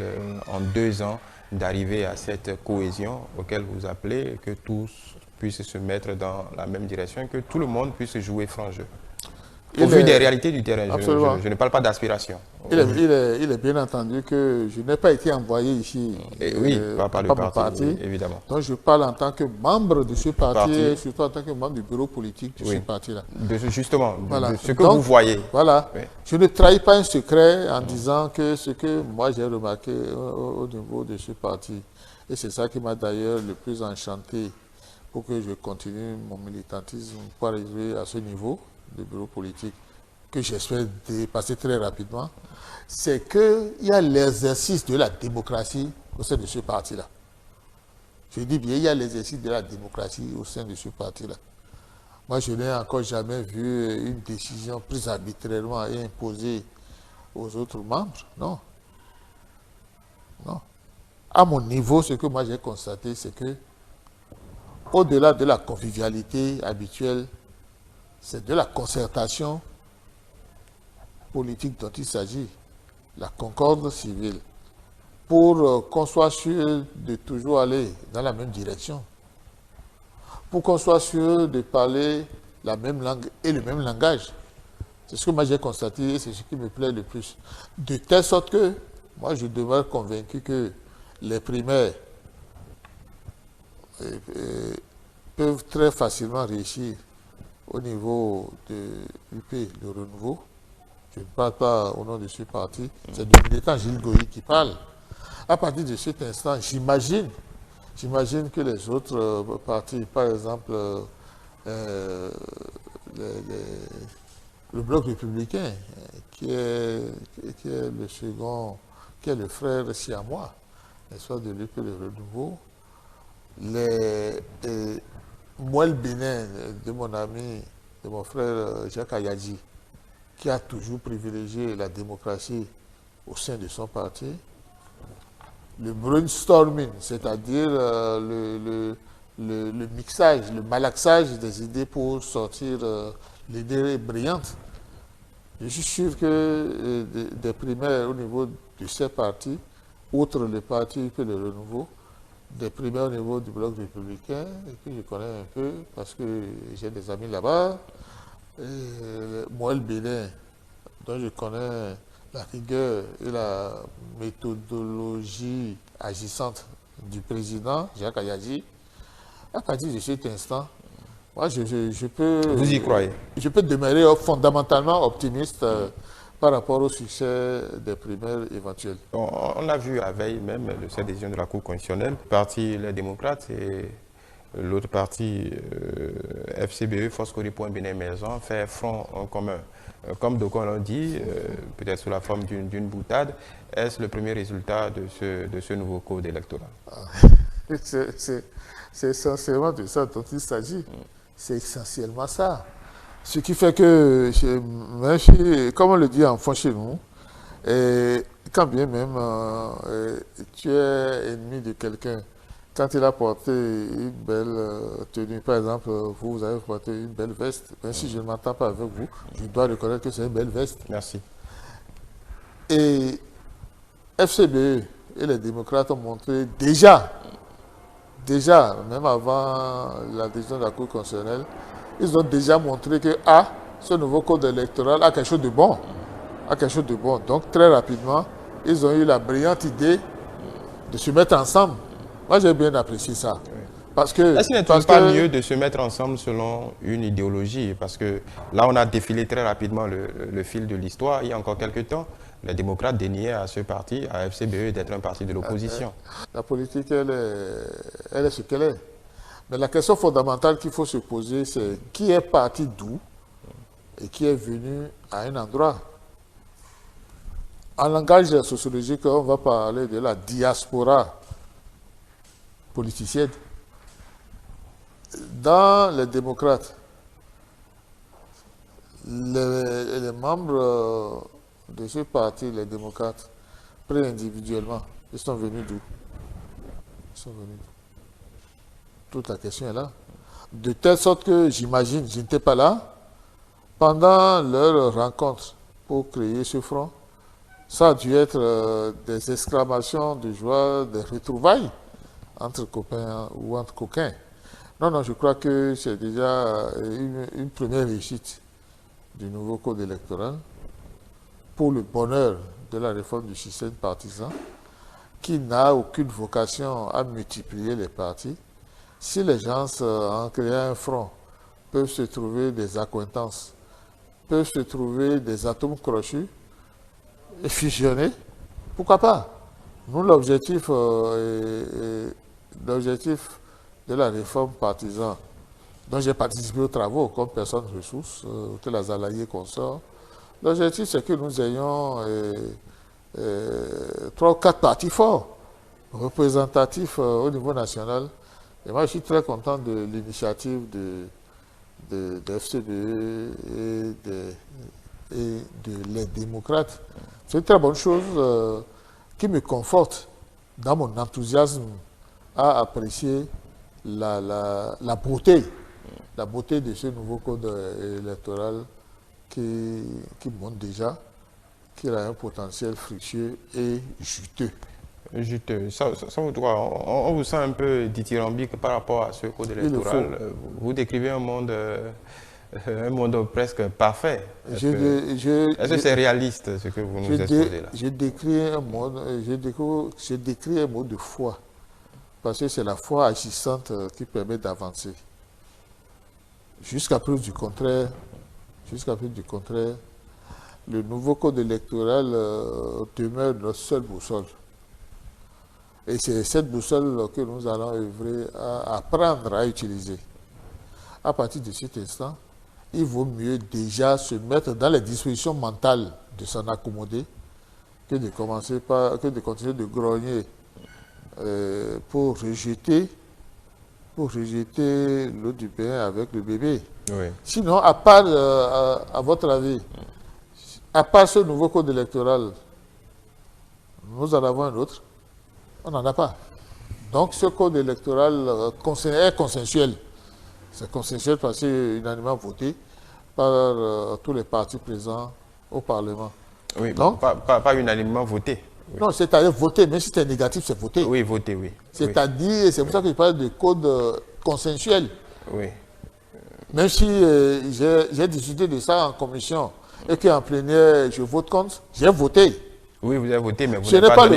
en 2 ans d'arriver à cette cohésion auquel vous appelez, que tous puissent se mettre dans la même direction, que tout le monde puisse jouer franc jeu? Au vu des réalités du terrain, je ne parle pas d'aspiration. Il est bien entendu que je n'ai pas été envoyé ici par le parti, oui, évidemment. Donc je parle en tant que membre de ce parti et surtout en tant que membre du bureau politique de ce parti-là. Justement, de ce que vous voyez. Voilà. Oui. Je ne trahis pas un secret en disant que ce que moi j'ai remarqué au niveau de ce parti, et c'est ça qui m'a d'ailleurs le plus enchanté pour que je continue mon militantisme pour arriver à ce niveau de bureau politique que j'espère dépasser très rapidement, c'est qu'il y a l'exercice de la démocratie au sein de ce parti-là. Je dis bien, il y a l'exercice de la démocratie au sein de ce parti-là. Moi, je n'ai encore jamais vu une décision prise arbitrairement et imposée aux autres membres. Non. Non. À mon niveau, ce que moi j'ai constaté, c'est que au-delà de la convivialité habituelle, c'est de la concertation politique dont il s'agit, la concorde civile, pour qu'on soit sûr de toujours aller dans la même direction, pour qu'on soit sûr de parler la même langue et le même langage. C'est ce que moi j'ai constaté et c'est ce qui me plaît le plus. De telle sorte que moi je demeure convaincu que les primaires peuvent très facilement réussir au niveau de l'UP, le Renouveau. Je ne parle pas au nom de ce parti, c'est le militant Gilles Goyi qui parle. À partir de cet instant, j'imagine que les autres partis, par exemple le Bloc républicain, qui est le second, qui est le frère siamois, n'est-ce pas, de l'UP, le Renouveau, moi, le Bénin de mon ami, de mon frère Jacques Ayadji, qui a toujours privilégié la démocratie au sein de son parti, le brainstorming, c'est-à-dire le mixage, le malaxage des idées pour sortir l'idée brillante. Je suis sûr que des primaires au niveau de ces partis, outre le parti que le Renouveau, des primaires au niveau du Bloc républicain, que je connais un peu parce que j'ai des amis là-bas. Moi, le Bénin, dont je connais la rigueur et la méthodologie agissante du président, Jacques Ayadji, à partir de cet instant, moi, je peux... Vous y croyez? Je peux demeurer fondamentalement optimiste par rapport au succès des primaires éventuelles. On l'a vu à veille même de cette décision de la Cour constitutionnelle. Le parti Les Démocrates et l'autre parti FCBE, Force Coripoint Bénin Émergent, fait front en commun. Comme d'aucuns l'ont dit, peut-être sous la forme d'une boutade, est-ce le premier résultat de ce nouveau code électoral? C'est essentiellement de ça dont il s'agit. C'est essentiellement ça. Ce qui fait que, comme on le dit enfant chez nous, quand bien même tu es ennemi de quelqu'un, quand il a porté une belle tenue, par exemple, vous avez porté une belle veste, même si je ne m'entends pas avec vous, je dois reconnaître que c'est une belle veste. Merci. Et FCBE et les démocrates ont montré déjà, même avant la décision de la Cour constitutionnelle, ils ont déjà montré que ce nouveau code électoral a quelque chose de bon. Donc très rapidement, ils ont eu la brillante idée de se mettre ensemble. Moi, j'ai bien apprécié ça. Parce que, est-ce qu'il n'est pas mieux de se mettre ensemble selon une idéologie? Parce que là, on a défilé très rapidement le fil de l'histoire. Il y a encore quelques temps, les démocrates déniaient à ce parti, à FCBE, d'être un parti de l'opposition. La politique, elle est ce qu'elle est. Mais la question fondamentale qu'il faut se poser, c'est qui est parti d'où et qui est venu à un endroit. En langage sociologique, on va parler de la diaspora politicienne. Dans les démocrates, les membres de ce parti, les démocrates, pris individuellement, ils sont venus d'où? Toute la question est là. De telle sorte que j'imagine, je n'étais pas là, pendant leur rencontre pour créer ce front, ça a dû être des exclamations de joie, des retrouvailles entre copains ou entre coquins. Non, je crois que c'est déjà une première réussite du nouveau code électoral pour le bonheur de la réforme du système partisan qui n'a aucune vocation à multiplier les partis. Si les gens, en créant un front, peuvent se trouver des accointances, peuvent se trouver des atomes crochus et fusionner, pourquoi pas? Nous, l'objectif de la réforme partisane, dont j'ai participé aux travaux comme personne ressource, tel Azalaïe consort, l'objectif c'est que nous ayons 3 ou 4 partis forts, représentatifs au niveau national. Et moi, je suis très content de l'initiative de FCBE et les démocrates. C'est une très bonne chose qui me conforte dans mon enthousiasme à apprécier la beauté de ce nouveau code électoral qui montre déjà qu'il a un potentiel fructueux et juteux. On vous sent un peu dithyrambique par rapport à ce code électoral. Vous décrivez un monde presque parfait. Est-ce que c'est réaliste ce que vous nous exposez là? Je décris un mode de foi. Parce que c'est la foi agissante qui permet d'avancer. Jusqu'à preuve du contraire, le nouveau code électoral demeure notre seule boussole. Et c'est cette boussole que nous allons œuvrer à apprendre à utiliser. À partir de cet instant, il vaut mieux déjà se mettre dans les dispositions mentales de s'en accommoder que de continuer de grogner pour rejeter l'eau du bain avec le bébé. Oui. Sinon, à part, à votre avis, à part ce nouveau code électoral, nous en avons un autre? On n'en a pas. Donc ce code électoral est consensuel. C'est consensuel parce qu'il est unanimement voté par tous les partis présents au Parlement. Oui, donc, pas unanimement voté. Oui. Non, c'est-à-dire voter, même si c'est négatif, c'est voter. Oui, voter, oui. C'est-à-dire, c'est pour ça que je parle de code consensuel. Oui. Même si j'ai discuté de ça en commission et qu'en plénière, je vote contre, j'ai voté. Oui, vous avez voté, mais vous n'avez pas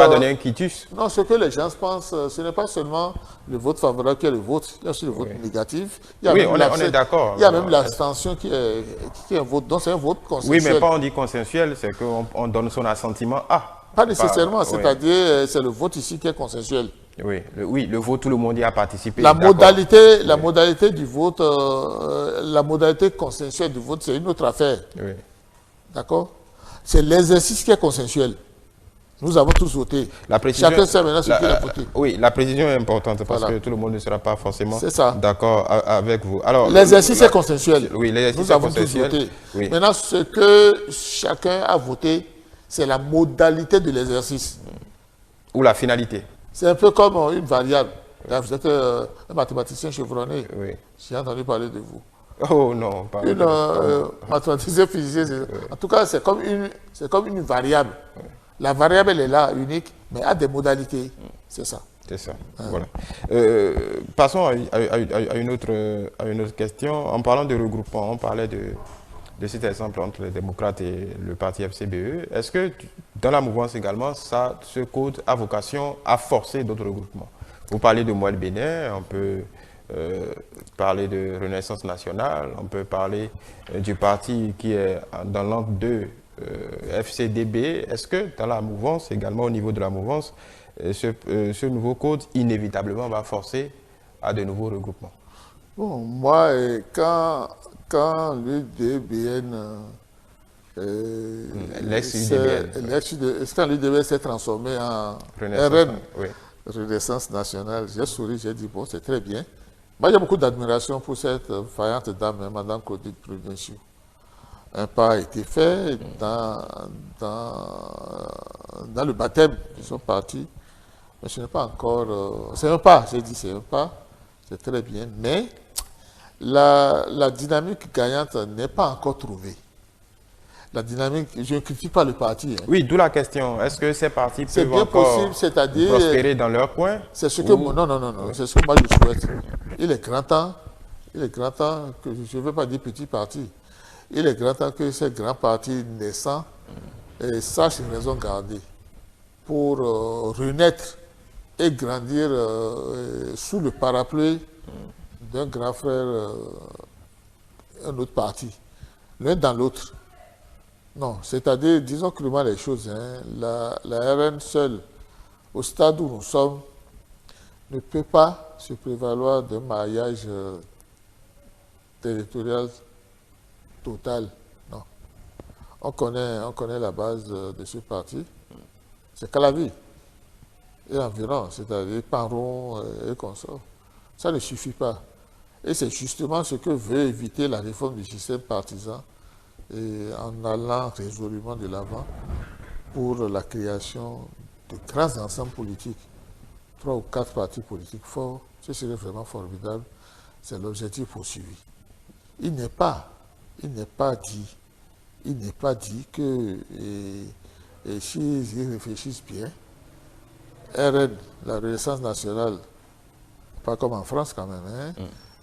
donné un quitus. Non, ce que les gens pensent, ce n'est pas seulement le vote favorable qui est le vote, il y a aussi le vote négatif. Oui, on est d'accord. Il y a même l'abstention qui est un vote, donc c'est un vote consensuel. Oui, mais quand on dit consensuel, c'est qu'on donne son assentiment à. Pas nécessairement, c'est-à-dire c'est le vote ici qui est consensuel. Oui, le vote, tout le monde y a participé. La modalité du vote, la modalité consensuelle du vote, c'est une autre affaire. Oui. D'accord? C'est l'exercice qui est consensuel. Nous avons tous voté. Chacun sait maintenant ce qu'il a voté. Oui, la précision est importante parce que tout le monde ne sera pas forcément d'accord avec vous. L'exercice est consensuel. Oui, l'exercice est consensuel. Tous voté. Oui. Maintenant, ce que chacun a voté, c'est la modalité de l'exercice. Ou la finalité. C'est un peu comme une variable. Là, vous êtes un mathématicien chevronné. Oui. J'ai entendu parler de vous. Oh non, pas mathématicien physicien. En tout cas, c'est comme une variable. La variable, elle est là, unique, mais a des modalités. C'est ça. C'est ça, voilà. Passons à une autre question. En parlant de regroupement, on parlait de cet exemple entre les démocrates et le parti FCBE. Est-ce que dans la mouvance également, ce code a vocation à forcer d'autres regroupements? Vous parlez de Moelle Bénin, on peut parler de Renaissance nationale, on peut parler du parti qui est dans l'angle 2, FCDB. Est-ce que dans la mouvance, également au niveau de la mouvance, ce nouveau code inévitablement va forcer à de nouveaux regroupements? Bon, moi, quand l'UDBN quand l'UDBN s'est transformé en RN, oui. Renaissance nationale, j'ai souri, j'ai dit, bon, c'est très bien. Moi, j'ai beaucoup d'admiration pour cette vaillante dame, Madame Claudine Prudencio. Un pas a été fait dans le baptême de son parti. Mais ce n'est pas encore... c'est un pas, j'ai dit, c'est un pas. C'est très bien. Mais la dynamique gagnante n'est pas encore trouvée. La dynamique, je ne critique pas le parti. Hein. Oui, d'où la question. Est-ce que ces partis peuvent bien encore possible, prospérer dans leur coin? C'est ce que... Non. C'est ce que moi je souhaite. Il est grand temps que, je ne veux pas dire petit parti, il est grand temps que ces grands partis naissants sachent une raison garder pour renaître et grandir sous le parapluie d'un grand frère, un autre parti, l'un dans l'autre. Non, c'est-à-dire, disons clairement les choses, hein, la RN seule, au stade où nous sommes, ne peut pas se prévaloir d'un maillage territorial total. Non. On connaît la base de ce parti. C'est Calavi et environ, c'est-à-dire Panron et consorts. Ça ne suffit pas. Et c'est justement ce que veut éviter la réforme du système partisan et en allant résolument de l'avant pour la création de grands ensembles politiques. 3 ou 4 partis politiques forts, ce serait vraiment formidable. C'est l'objectif poursuivi. Il n'est pas dit que, et s'ils y réfléchissent bien, RN, la Renaissance nationale, pas comme en France quand même, hein,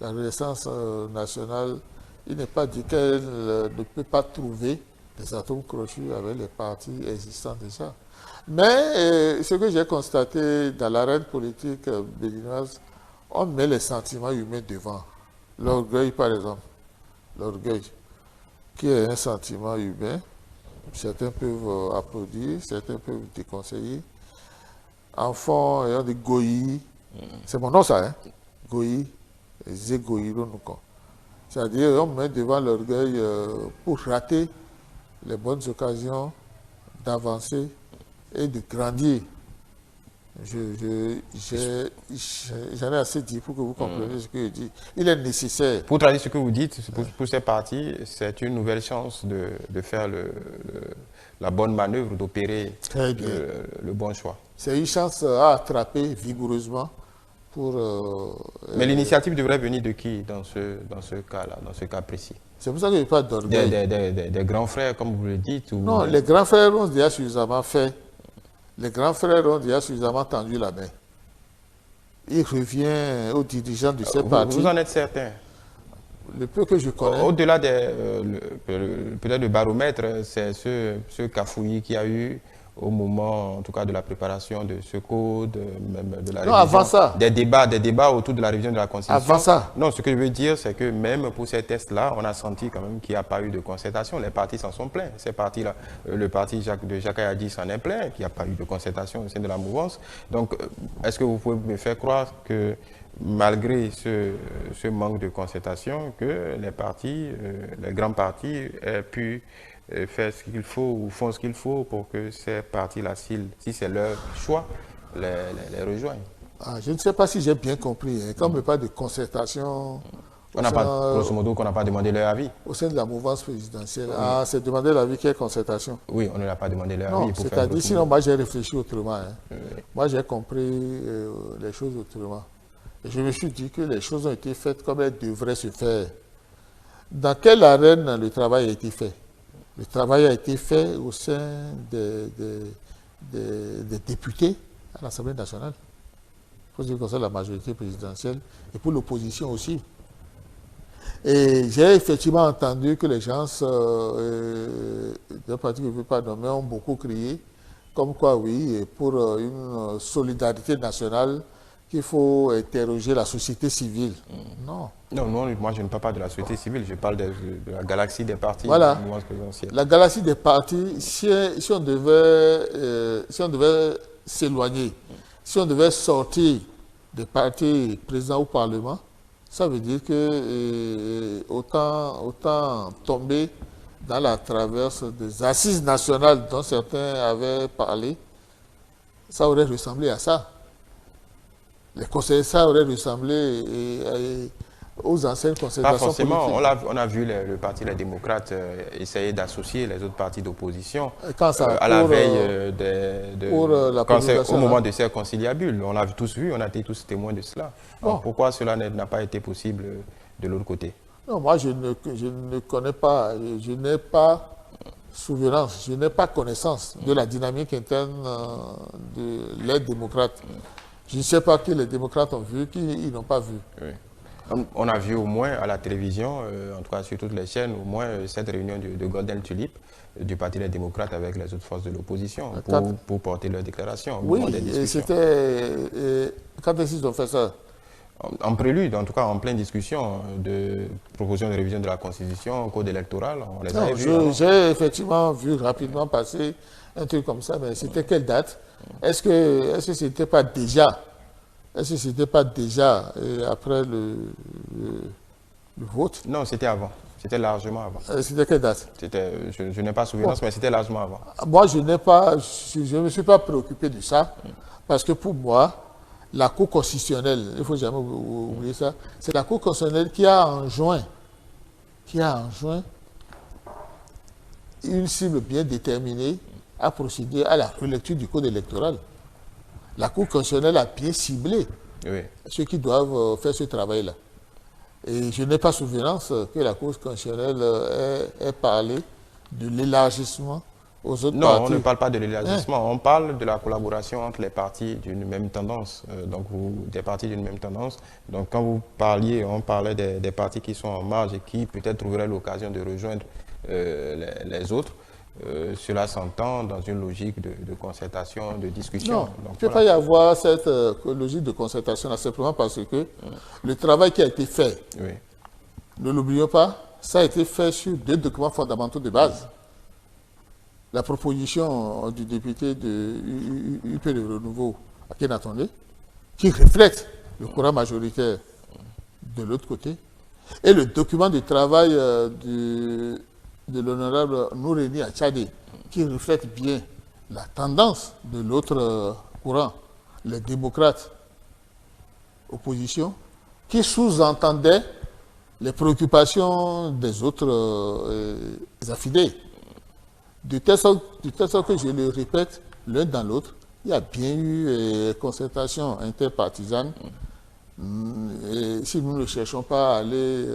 la Renaissance nationale, il n'est pas dit qu'elle ne peut pas trouver des atomes crochus avec les partis existants déjà. Mais ce que j'ai constaté dans l'arène politique béninoise, on met les sentiments humains devant. L'orgueil, par exemple. L'orgueil, qui est un sentiment humain. Certains peuvent applaudir, certains peuvent déconseiller. Enfants ayant des goïs, c'est mon nom ça, hein? Goïs, zégoïro, nous. C'est-à-dire, on met devant l'orgueil pour rater les bonnes occasions d'avancer et de grandir. J'en ai assez dit pour que vous compreniez ce que je dis. Il est nécessaire. Pour traduire ce que vous dites, pour ces partis, c'est une nouvelle chance de faire la bonne manœuvre, d'opérer le bon choix. C'est une chance à attraper vigoureusement. Mais l'initiative devrait venir de qui dans ce cas-là, dans ce cas précis? C'est pour ça qu'il n'y a pas d'orgueil. Des grands frères, comme vous le dites? Ou... Non, les grands frères ont déjà suffisamment fait. Les grands frères ont déjà suffisamment tendu la main. Il revient aux dirigeants de ces partis. Vous en êtes certain? Le peu que je connais. Au-delà peut-être le baromètre, c'est ce cafouillis qu'il y a eu au moment, en tout cas, de la préparation de ce code, même de la révision. Avant ça. Des débats autour de la révision de la Constitution. Avant ça. Non, ce que je veux dire, c'est que même pour ces tests-là, on a senti quand même qu'il n'y a pas eu de concertation. Les partis s'en sont plaints. Ces partis-là, le parti de Jacques Ayadi s'en est plaint, qu'il n'y a pas eu de concertation au sein de la mouvance. Donc, est-ce que vous pouvez me faire croire que malgré ce manque de concertation, que les partis, les grands partis aient pu faire ce qu'il faut ou font ce qu'il faut pour que ces partis-là, si c'est leur choix, les rejoignent? Je ne sais pas si j'ai bien compris. Hein. Quand on ne parle de concertation... grosso modo, qu'on n'a pas demandé leur avis. Au sein de la mouvance présidentielle. Oui. C'est demander l'avis, quelle concertation? Oui, on ne l'a pas demandé leur avis. C'est-à-dire, sinon, moi j'ai réfléchi autrement. Hein. Oui. Moi j'ai compris les choses autrement. Et je me suis dit que les choses ont été faites comme elles devraient se faire. Dans quelle arène le travail a été fait? Le travail a été fait au sein des députés à l'Assemblée nationale. Pour ce qui concerne la majorité présidentielle et pour l'opposition aussi. Et j'ai effectivement entendu que les gens d'un parti que je ne veux pas nommer ont beaucoup crié, comme quoi oui, et pour une solidarité nationale, qu'il faut interroger la société civile. Non. Non, moi je ne parle pas de la société civile, je parle de la galaxie des partis Voilà. du mouvement présidentiel. La galaxie des partis, si on devait s'éloigner, si on devait sortir des partis présidents au Parlement, ça veut dire que autant tomber dans la traverse des assises nationales dont certains avaient parlé, ça aurait ressemblé à ça. Les conseils, ça aurait ressemblé aux anciennes concertations Pas forcément. politiques. On a vu le Parti des démocrates essayer d'associer les autres partis d'opposition À la veille la au moment de ces conciliabules. On l'a tous vu, on a été tous témoins de cela. Bon. Pourquoi cela n'a pas été possible de l'autre côté? Non, moi je ne connais pas, je n'ai pas souvenance, je n'ai pas connaissance de la dynamique interne de l'aide démocrate. Je ne sais pas qui les démocrates ont vu, qui ils n'ont pas vu. Oui. On a vu au moins à la télévision, en tout cas sur toutes les chaînes, au moins cette réunion de Golden Tulip du Parti des démocrates avec les autres forces de l'opposition pour porter leurs déclarations. Oui, et c'était... Quand est-ce qu'ils ont fait ça? En prélude, en tout cas en pleine discussion de proposition de révision de la Constitution, code électoral, on les avait vus. J'ai effectivement vu rapidement passer un truc comme ça, mais c'était quelle date? Est-ce que c'était pas déjà après le vote? Non, c'était avant. C'était largement avant. C'était quelle date? Je n'ai pas souvenance, mais c'était largement avant. Moi, je ne me suis pas préoccupé de ça, parce que pour moi, la Cour constitutionnelle, il ne faut jamais oublier ça, c'est la Cour constitutionnelle qui a enjoint une cible bien déterminée à procéder à la relecture du code électoral. La Cour constitutionnelle a bien ciblé ceux qui doivent faire ce travail-là. Et je n'ai pas souvenance que la Cour constitutionnelle ait parlé de l'élargissement aux autres partis. Non, on ne parle pas de l'élargissement, on parle de la collaboration entre les partis d'une même tendance, des partis d'une même tendance. Donc quand vous parliez, on parlait des partis qui sont en marge et qui peut-être trouveraient l'occasion de rejoindre les autres. Cela s'entend dans une logique de concertation, de discussion. Non, il ne peut pas y avoir cette logique de concertation, simplement parce que le travail qui a été fait, ne l'oublions pas, ça a été fait sur deux documents fondamentaux de base. La proposition du député de UP de Renouveau, Akenatonde, qui reflète le courant majoritaire de l'autre côté, et le document de travail de l'honorable Noureni Achade, qui reflète bien la tendance de l'autre courant, les démocrates, opposition, qui sous-entendait les préoccupations des autres affidés. De telle sorte que, je le répète, l'un dans l'autre, il y a bien eu concertation interpartisane. Et si nous ne cherchons pas à aller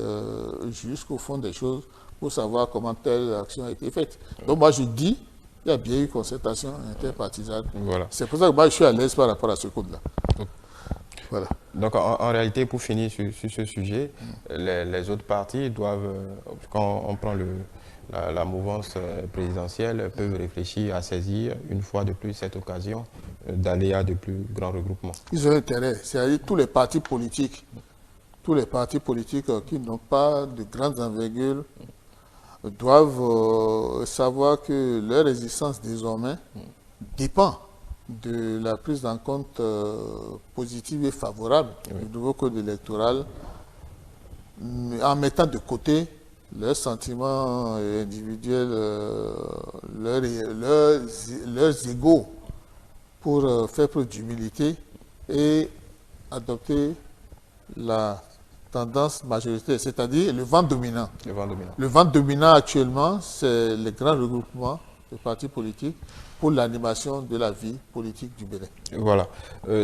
jusqu'au fond des choses pour savoir comment telle action a été faite. Donc moi je dis, il y a bien eu concertation interpartisane. Voilà. C'est pour ça que moi je suis à l'aise par rapport à ce code-là. Voilà. Donc en réalité, pour finir sur ce sujet, les autres partis doivent, quand on prend la mouvance présidentielle, peuvent réfléchir à saisir une fois de plus cette occasion d'aller à de plus grands regroupements. Ils ont intérêt, c'est-à-dire tous les partis politiques qui n'ont pas de grandes envergures doivent savoir que leur existence désormais dépend de la prise en compte positive et favorable du nouveau code électoral, en mettant de côté leurs sentiments individuels, leurs égos, pour faire preuve d'humilité et adopter la tendance majoritaire, c'est-à-dire le vent dominant. Le vent dominant actuellement, c'est les grands regroupements de partis politiques pour l'animation de la vie politique du Bénin. Voilà.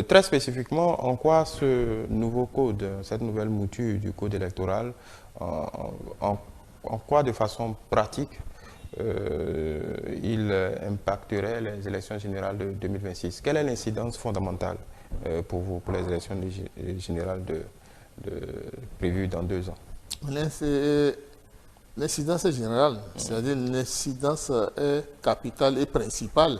Très spécifiquement, en quoi ce nouveau code, cette nouvelle mouture du code électoral, en quoi de façon pratique qu'il impacterait les élections générales de 2026. Quelle est l'incidence fondamentale pour vous, pour les élections générales prévues dans 2 ans? L'incidence est générale, c'est-à-dire l'incidence est capitale et principale,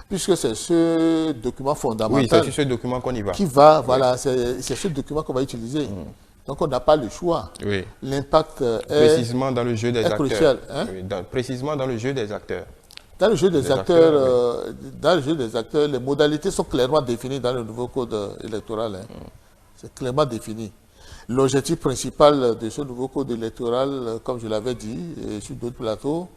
puisque c'est ce document fondamental. Oui, c'est sur ce document qu'on y va. Qui va, voilà, c'est ce document qu'on va utiliser. Donc on n'a pas le choix. Oui. L'impact est précisément dans le jeu des acteurs. Crucial, hein? Oui, précisément dans le jeu des acteurs. Dans le jeu des acteurs, dans le jeu des acteurs, les modalités sont clairement définies dans le nouveau code électoral. Hein. C'est clairement défini. L'objectif principal de ce nouveau code électoral, comme je l'avais dit et sur d'autres plateaux,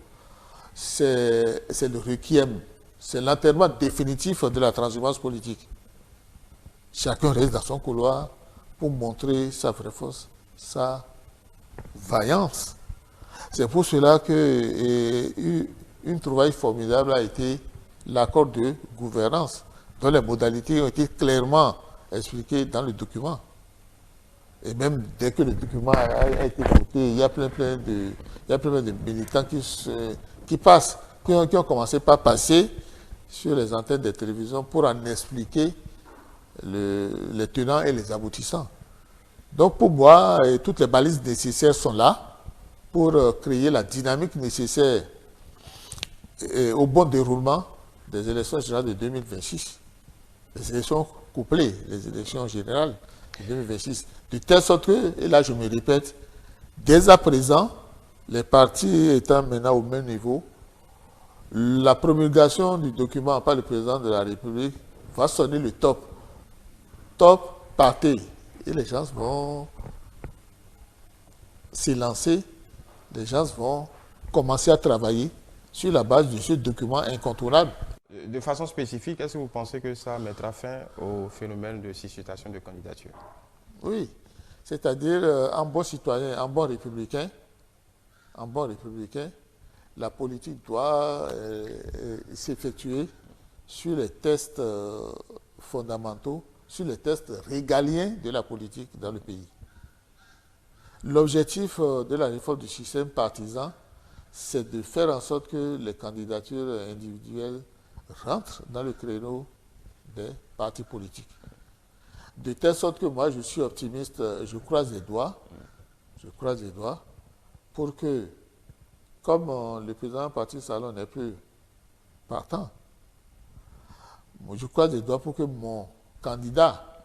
c'est le requiem. C'est l'enterrement définitif de la transhumance politique. Chacun reste dans son couloir pour montrer sa vraie force, sa vaillance. C'est pour cela que une trouvaille formidable a été l'accord de gouvernance, dont les modalités ont été clairement expliquées dans le document. Et même dès que le document a été voté, il y a plein de militants qui passent, qui ont commencé par passer sur les antennes des télévisions pour en expliquer les tenants et les aboutissants. Donc pour moi, toutes les balises nécessaires sont là pour créer la dynamique nécessaire au bon déroulement des élections générales de 2026. Les élections couplées, les élections générales de 2026. De telle sorte que, et là je me répète, dès à présent, les partis étant maintenant au même niveau, la promulgation du document par le président de la République va sonner le top. Top, partez. Et les gens vont s'élancer, les gens vont commencer à travailler sur la base de ce document incontournable. De façon spécifique, est-ce que vous pensez que ça mettra fin au phénomène de suscitation de candidature? Oui, c'est-à-dire en bon citoyen, en bon républicain, la politique doit s'effectuer sur les tests fondamentaux, sur les tests régaliens de la politique dans le pays. L'objectif de la réforme du système partisan, c'est de faire en sorte que les candidatures individuelles rentrent dans le créneau des partis politiques. De telle sorte que moi, je suis optimiste, je croise les doigts pour que, comme le président du parti Salon n'est plus partant, je croise les doigts pour que mon candidat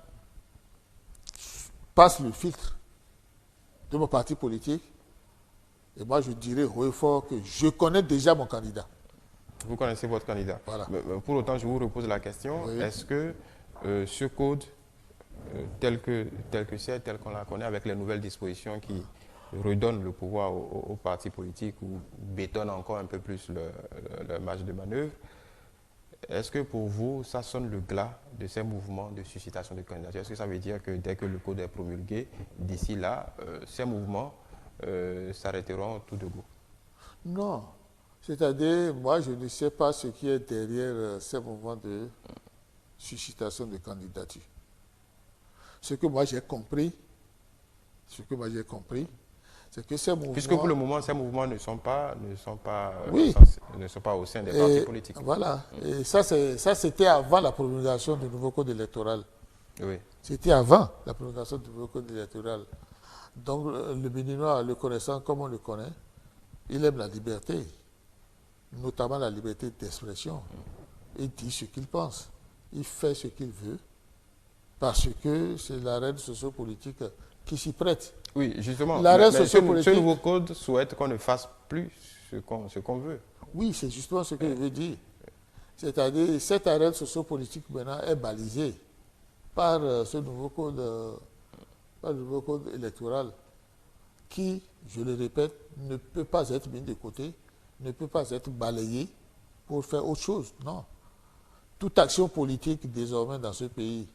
passe le filtre de mon parti politique. Et moi, je dirais haut et fort que je connais déjà mon candidat. Vous connaissez votre candidat. Voilà. Mais pour autant, je vous repose la question, oui. Est-ce que ce code, tel qu'on la connaît, avec les nouvelles dispositions qui redonnent le pouvoir aux partis politiques ou bétonnent encore un peu plus leur marge de manœuvre, est-ce que pour vous, ça sonne le glas de ces mouvements de suscitation de candidature? Est-ce que ça veut dire que dès que le code est promulgué, d'ici là, ces mouvements s'arrêteront tout de go? Non. C'est-à-dire, moi, je ne sais pas ce qui est derrière ces mouvements de suscitation de candidature. Ce que moi j'ai compris, c'est que ces mouvements... Puisque pour le moment, ces mouvements ne sont pas au sein des partis politiques. Voilà. Et ça, c'était avant la promulgation du nouveau code électoral. Oui. C'était avant la promulgation du nouveau code électoral. Donc, le Béninois, le connaissant comme on le connaît, il aime la liberté, notamment la liberté d'expression. Il dit ce qu'il pense. Il fait ce qu'il veut, parce que c'est l'arène sociopolitique qui s'y prête. Oui, justement. L'arène sociopolitique... Ce nouveau code souhaite qu'on ne fasse plus ce qu'on veut. Oui, c'est justement ce que je veux dire. C'est-à-dire, cette arène sociopolitique maintenant est balisée par ce nouveau code, électoral qui, je le répète, ne peut pas être mis de côté, ne peut pas être balayé pour faire autre chose. Non. Toute action politique désormais dans ce pays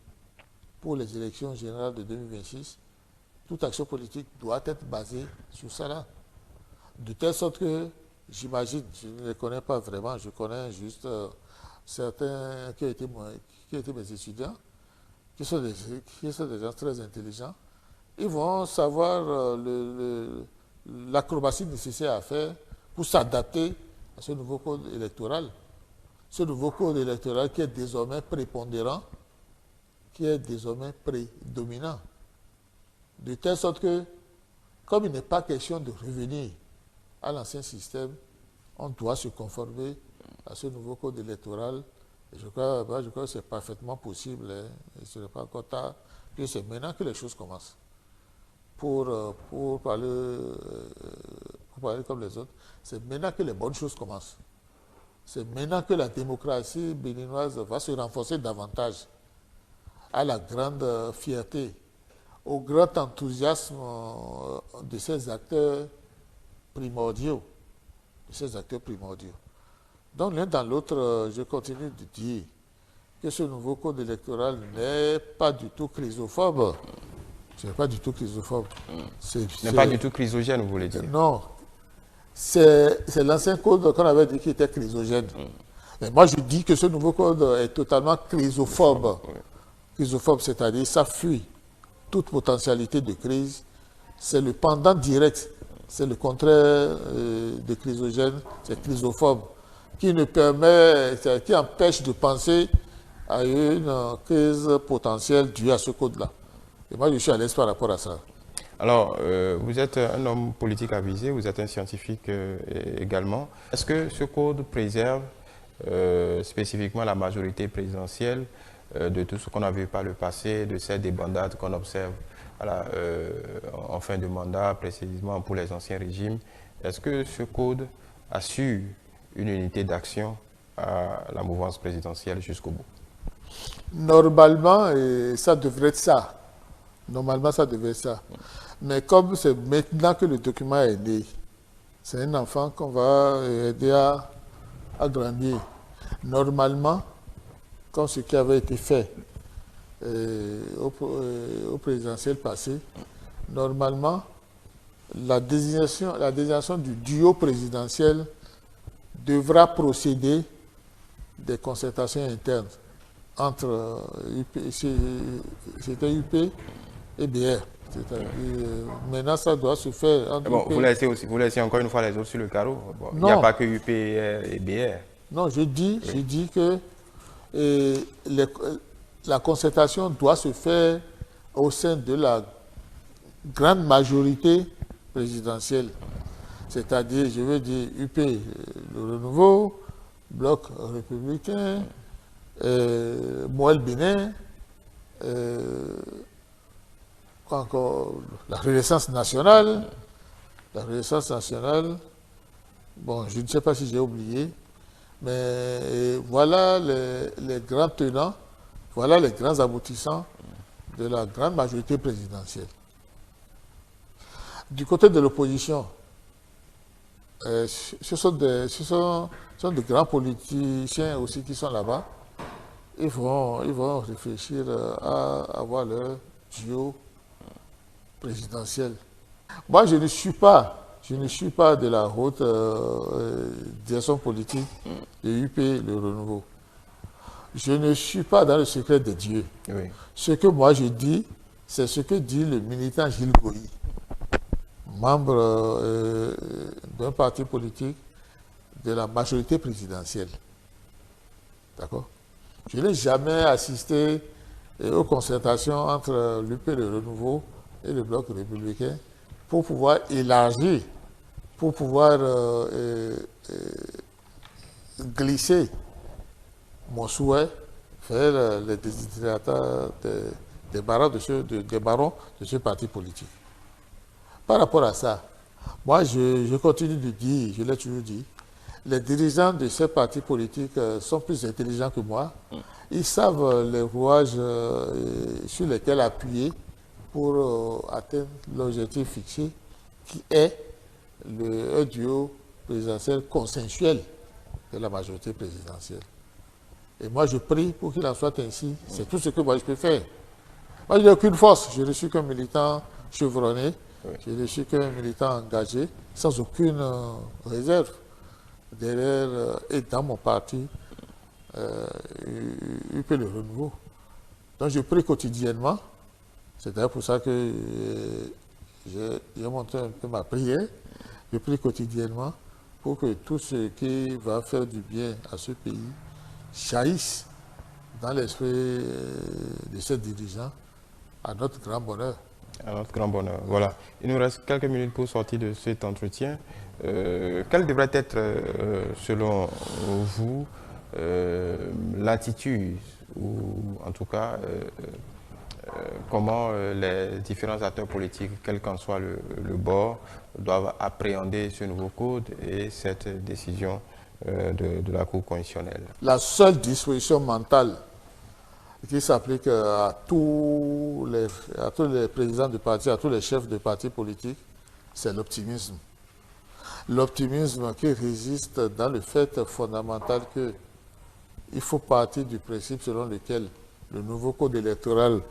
pour les élections générales de 2026, toute action politique doit être basée sur ça là. De telle sorte que, j'imagine, je ne les connais pas vraiment, je connais juste certains qui étaient mes étudiants, qui sont des gens très intelligents. Ils vont savoir l'acrobatie nécessaire à faire pour s'adapter à ce nouveau code électoral. Ce nouveau code électoral qui est désormais prépondérant, qui est désormais prédominant. De telle sorte que, comme il n'est pas question de revenir à l'ancien système, on doit se conformer à ce nouveau code électoral. Et je crois que c'est parfaitement possible. Hein, et ce n'est pas encore tard, que c'est maintenant que les choses commencent. Pour parler comme les autres, c'est maintenant que les bonnes choses commencent. C'est maintenant que la démocratie béninoise va se renforcer davantage, à la grande fierté, au grand enthousiasme de ces acteurs primordiaux. Donc l'un dans l'autre, je continue de dire que ce nouveau code électoral n'est pas du tout chrysophobe. Ce n'est pas du tout chrysophobe. N'est pas du tout chrysogène, vous voulez dire? Non. C'est l'ancien code qu'on avait dit qui était chrysogène. Mais moi, je dis que ce nouveau code est totalement chrysophobe. Chrysophobe, c'est-à-dire ça fuit toute potentialité de crise. C'est le pendant direct. C'est le contraire de chrysogène. C'est chrysophobe. Qui empêche de penser à une crise potentielle due à ce code-là. Et moi, je suis à l'aise par rapport à ça. Alors, vous êtes un homme politique avisé, vous êtes un scientifique également. Est-ce que ce code préserve spécifiquement la majorité présidentielle de tout ce qu'on a vu par le passé, de ces débandades qu'on observe en fin de mandat, précisément pour les anciens régimes? Est-ce que ce code assure une unité d'action à la mouvance présidentielle jusqu'au bout? Normalement, ça devrait être ça. Mais comme c'est maintenant que le document est né, c'est un enfant qu'on va aider à grandir. Normalement, comme ce qui avait été fait au présidentiel passé, normalement, la désignation du duo présidentiel devra procéder des concertations internes entre c'était UP et BR. Maintenant, ça doit se faire entre bon, vous laissez encore une fois les autres sur le carreau. Bon, il n'y a pas que UP et BR. Non, je dis que la concertation doit se faire au sein de la grande majorité présidentielle. C'est-à-dire, je veux dire, UP, le Renouveau, Bloc républicain, Moël Bénin, encore la Renaissance nationale. Bon, je ne sais pas si j'ai oublié, mais voilà les grands tenants, voilà les grands aboutissants de la grande majorité présidentielle. Du côté de l'opposition, ce sont de grands politiciens aussi qui sont là-bas. Ils vont réfléchir à avoir leur duo présidentiel. Moi, je ne suis pas de la haute direction politique de UP, le Renouveau. Je ne suis pas dans le secret de Dieu. Oui. Ce que moi je dis, c'est ce que dit le militant Gilles Goyi, membre d'un parti politique de la majorité présidentielle. D'accord? Je n'ai jamais assisté aux concertations entre l'UP, le Renouveau et le Bloc républicain pour pouvoir élargir, pour pouvoir glisser mon souhait vers les désiderata des barons de ce parti politique. Par rapport à ça, moi je continue de dire, je l'ai toujours dit, les dirigeants de ces partis politiques sont plus intelligents que moi. Ils savent les rouages sur lesquels appuyer pour atteindre l'objectif fixé, qui est un duo présidentiel consensuel de la majorité présidentielle. Et moi, je prie pour qu'il en soit ainsi. C'est tout ce que moi, je peux faire. Moi, je n'ai aucune force. Je ne suis qu'un militant chevronné. Oui. Je ne suis qu'un militant engagé, sans aucune réserve. Derrière et dans mon parti, UP le Renouveau. Donc, je prie quotidiennement. C'est d'ailleurs pour ça que j'ai monté un peu ma prière. Je prie quotidiennement pour que tout ce qui va faire du bien à ce pays jaillisse dans l'esprit de ses dirigeants à notre grand bonheur. À notre grand bonheur. Voilà. Il nous reste quelques minutes pour sortir de cet entretien. Quelle devrait être, selon vous, l'attitude ou en tout cas comment les différents acteurs politiques, quel qu'en soit le bord, doivent appréhender ce nouveau code et cette décision de la Cour constitutionnelle? La seule disposition mentale qui s'applique à tous les présidents de parti, à tous les chefs de partis politiques, c'est l'optimisme. L'optimisme qui résiste dans le fait fondamental qu'il faut partir du principe selon lequel le nouveau code électoral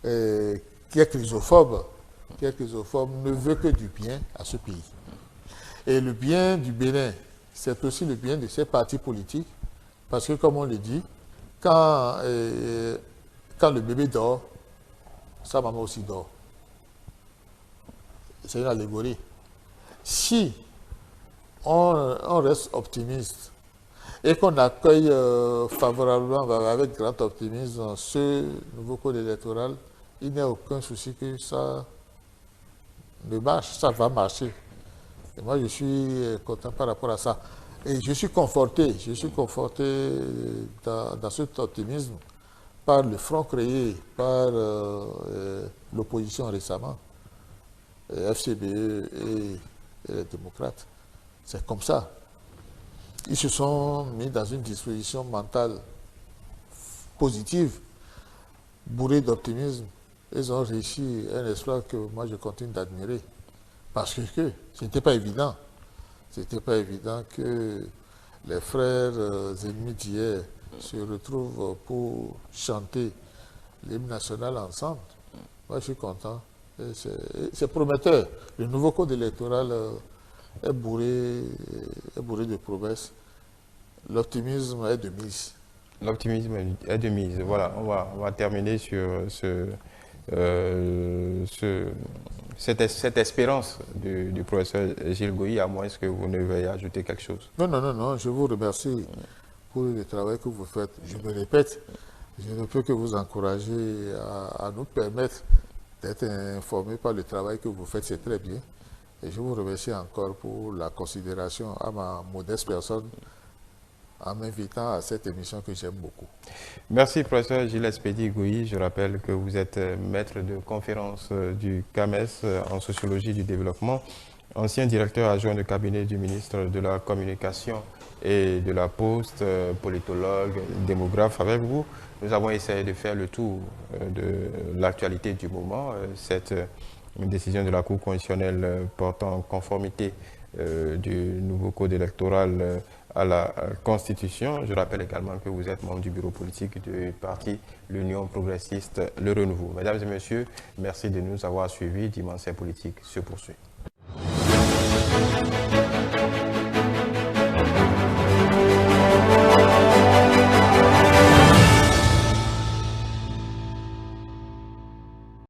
qui est chrysophobe, ne veut que du bien à ce pays. Et le bien du Bénin, c'est aussi le bien de ces partis politiques, parce que comme on le dit, quand le bébé dort, sa maman aussi dort. C'est une allégorie. Si on reste optimiste et qu'on accueille favorablement, avec grand optimisme, ce nouveau code électoral, il n'y a aucun souci que ça ne marche, ça va marcher. Et moi, je suis content par rapport à ça. Et je suis conforté dans cet optimisme par le front créé par l'opposition récemment, FCBE et les démocrates. C'est comme ça. Ils se sont mis dans une disposition mentale positive, bourrée d'optimisme. Ils ont réussi un exploit que moi je continue d'admirer. Parce que ce n'était pas évident. Ce n'était pas évident que les frères ennemis d'hier se retrouvent pour chanter l'hymne national ensemble. Moi je suis content. C'est prometteur. Le nouveau code électoral est bourré de promesses. L'optimisme est de mise. L'optimisme est de mise. Voilà, on va terminer sur cette espérance du professeur Gilles Goyi, à moins que vous ne veuillez ajouter quelque chose. Non, je vous remercie pour le travail que vous faites. Je me répète, je ne peux que vous encourager à nous permettre d'être informés par le travail que vous faites, c'est très bien. Et je vous remercie encore pour la considération à ma modeste personne en m'invitant à cette émission que j'aime beaucoup. Merci, professeur Gilles Expédie Goyi. Je rappelle que vous êtes maître de conférence du CAMES en sociologie du développement, ancien directeur adjoint de cabinet du ministre de la Communication et de la Poste, politologue, démographe. Avec vous, nous avons essayé de faire le tour de l'actualité du moment, cette décision de la Cour constitutionnelle portant en conformité du nouveau code électoral à la Constitution. Je rappelle également que vous êtes membre du bureau politique du parti l'Union progressiste Le Renouveau. Mesdames et messieurs, merci de nous avoir suivis. Dimanche politique se poursuit.